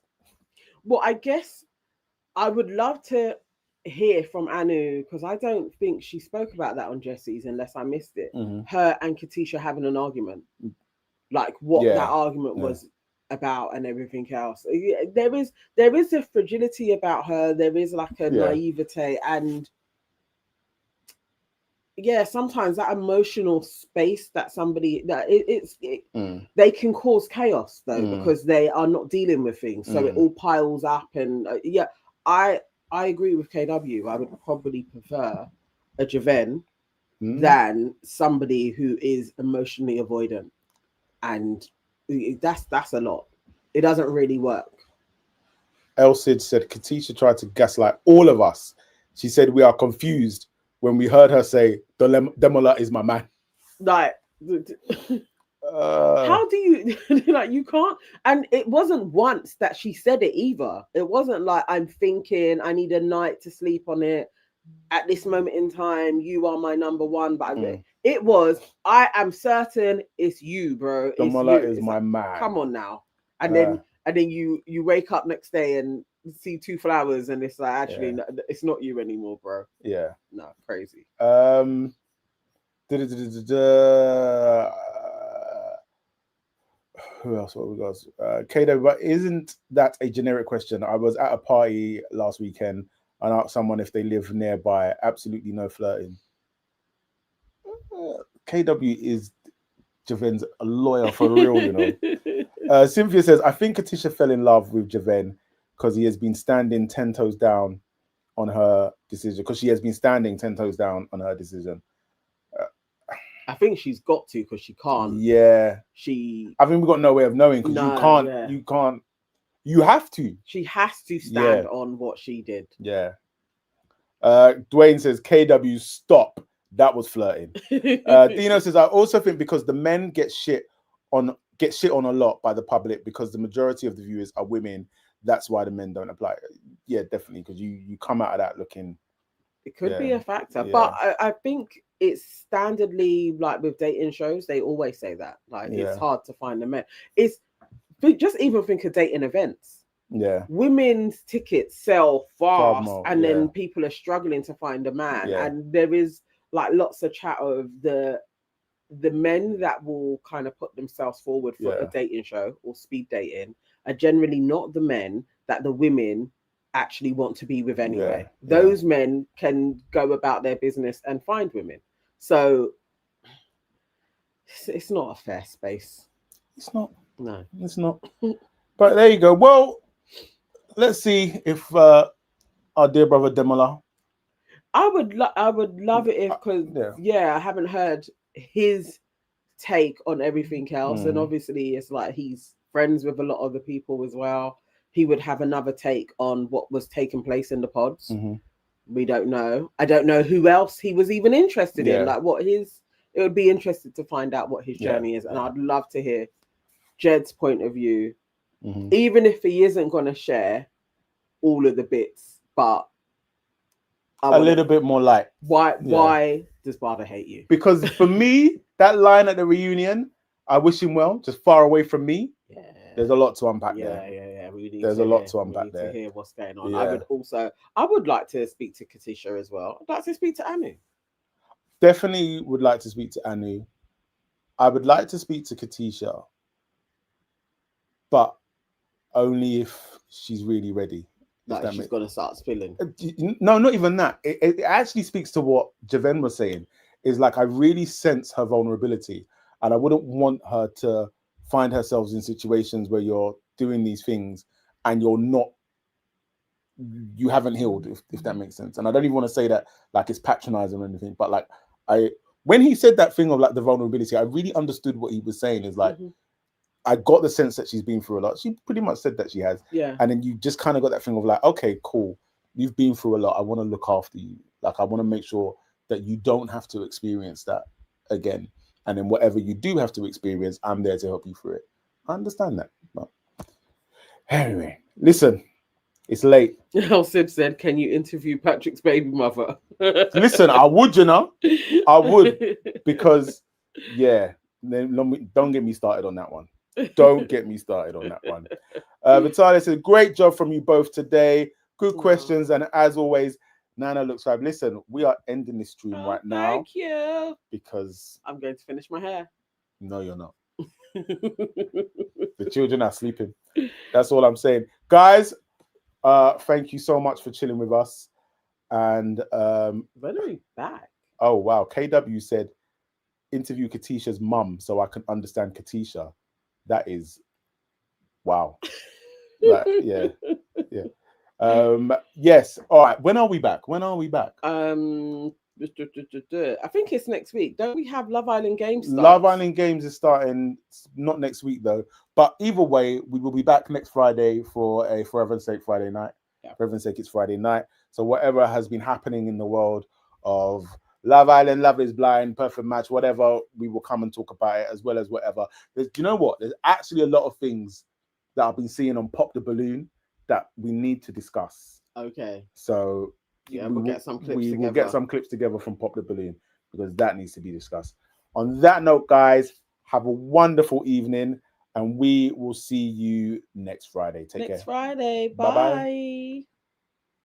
Well, I guess I would love to hear from Anu, because I don't think she spoke about that on Jesse's unless I missed it. Her and Katisha having an argument, like what that argument was about and everything else. There is a fragility about her. There is like a naivete, and sometimes that emotional space that somebody that they can cause chaos though, because they are not dealing with things, so it all piles up. And I agree with KW. I would probably prefer a Javen than somebody who is emotionally avoidant, and that's a lot. It doesn't really work. Elsid said Katisha tried to gaslight all of us. She said we are confused when we heard her say Demola is my man. Like, how do you like? You can't. And it wasn't once that she said it either. It wasn't like, I'm thinking I need a night to sleep on it at this moment in time. You are my number one. But it was, I am certain it's you, bro. Demola is my man. Come on now. And then you wake up next day and see 2 flowers, and it's like, actually no, it's not you anymore, bro. Yeah. No, crazy. Who else? What we got? Kado, but isn't that a generic question? I was at a party last weekend and asked someone if they live nearby. Absolutely no flirting. KW is Javen's a lawyer for real, you know. Cynthia says, I think Katisha fell in love with Javen because he has been standing 10 toes down on her decision. Because she has been standing 10 toes down on her decision. I think she's got to, because she can't. Yeah. I think we've got no way of knowing, because you can't. You have to. She has to stand on what she did. Yeah. Dwayne says, KW, stop. That was flirting. Dino says, I also think because the men get shit on a lot by the public, because the majority of the viewers are women. That's why the men don't apply. Yeah, definitely, because you come out of that looking. It could be a factor, but I think it's standardly, like with dating shows, they always say that. Like, it's hard to find the men. It's just even think of dating events. Yeah, women's tickets sell fast, and then people are struggling to find a man. And there is like lots of chat of the men that will kind of put themselves forward for a dating show or speed dating are generally not the men that the women actually want to be with anyway. Those men can go about their business and find women. So it's not a fair space. It's not. No, it's not. But there you go. Well, let's see if our dear brother Demola. I would love it if, because I haven't heard his take on everything else, and obviously it's like he's friends with a lot of the people as well. He would have another take on what was taking place in the pods. We don't know. I don't know who else he was even interested in. Like it would be interesting to find out what his journey is, and I'd love to hear Jed's point of view, even if he isn't going to share all of the bits, but a little bit more light. Why does Bada hate you? Because for me, that line at the reunion, I wish him well, just far away from me. Yeah. There's a lot to unpack yeah, there. yeah. We need There's to a lot hear, to unpack we need there. to hear what's going on. Yeah. I would like to speak to Katisha as well. I'd like to speak to Anu. Definitely would like to speak to Anu. I would like to speak to Katisha, but only if she's really ready. Like she's going to start spilling. No, not even that. It actually speaks to what Javen was saying. Is like I really sense her vulnerability, and I wouldn't want her to find herself in situations where you're doing these things and you haven't healed, if that makes sense. And I don't even want to say that like it's patronizing or anything, but like when he said that thing of like the vulnerability, I really understood what he was saying. Is like I got the sense that she's been through a lot. She pretty much said that she has. Yeah. And then you just kind of got that thing of like, okay, cool. You've been through a lot. I want to look after you. Like, I want to make sure that you don't have to experience that again. And then whatever you do have to experience, I'm there to help you through it. I understand that. But anyway, listen, it's late. Sid said, can you interview Patrick's baby mother? Listen, I would, I would, because, yeah, don't get me started on that one. Don't get me started on that one. Vitalia said, great job from you both today. Good questions. And as always, Nana looks fab. Listen, we are ending this stream right now. Thank you. Because I'm going to finish my hair. No, you're not. The children are sleeping. That's all I'm saying. Guys, thank you so much for chilling with us. And when are we back? Oh, wow. KW said, interview Katisha's mum so I can understand Katisha. That is wow. Like, yeah. Yes. All right. When are we back? I think it's next week. Don't we have Love Island Games? Love Island Games is starting not next week though. But either way, we will be back next Friday for a For Heaven's Sake Friday night. Yeah. For Heaven's Sake, it's Friday night. So whatever has been happening in the world of Love Island, Love is Blind, Perfect Match, whatever, we will come and talk about it, as well as whatever. You know what? There's actually a lot of things that I've been seeing on Pop the Balloon that we need to discuss. Okay. So yeah, we'll get some clips together. We'll get some clips together from Pop the Balloon because that needs to be discussed. On that note, guys, have a wonderful evening and we will see you next Friday. Take care. Next Friday. Bye. Bye-bye.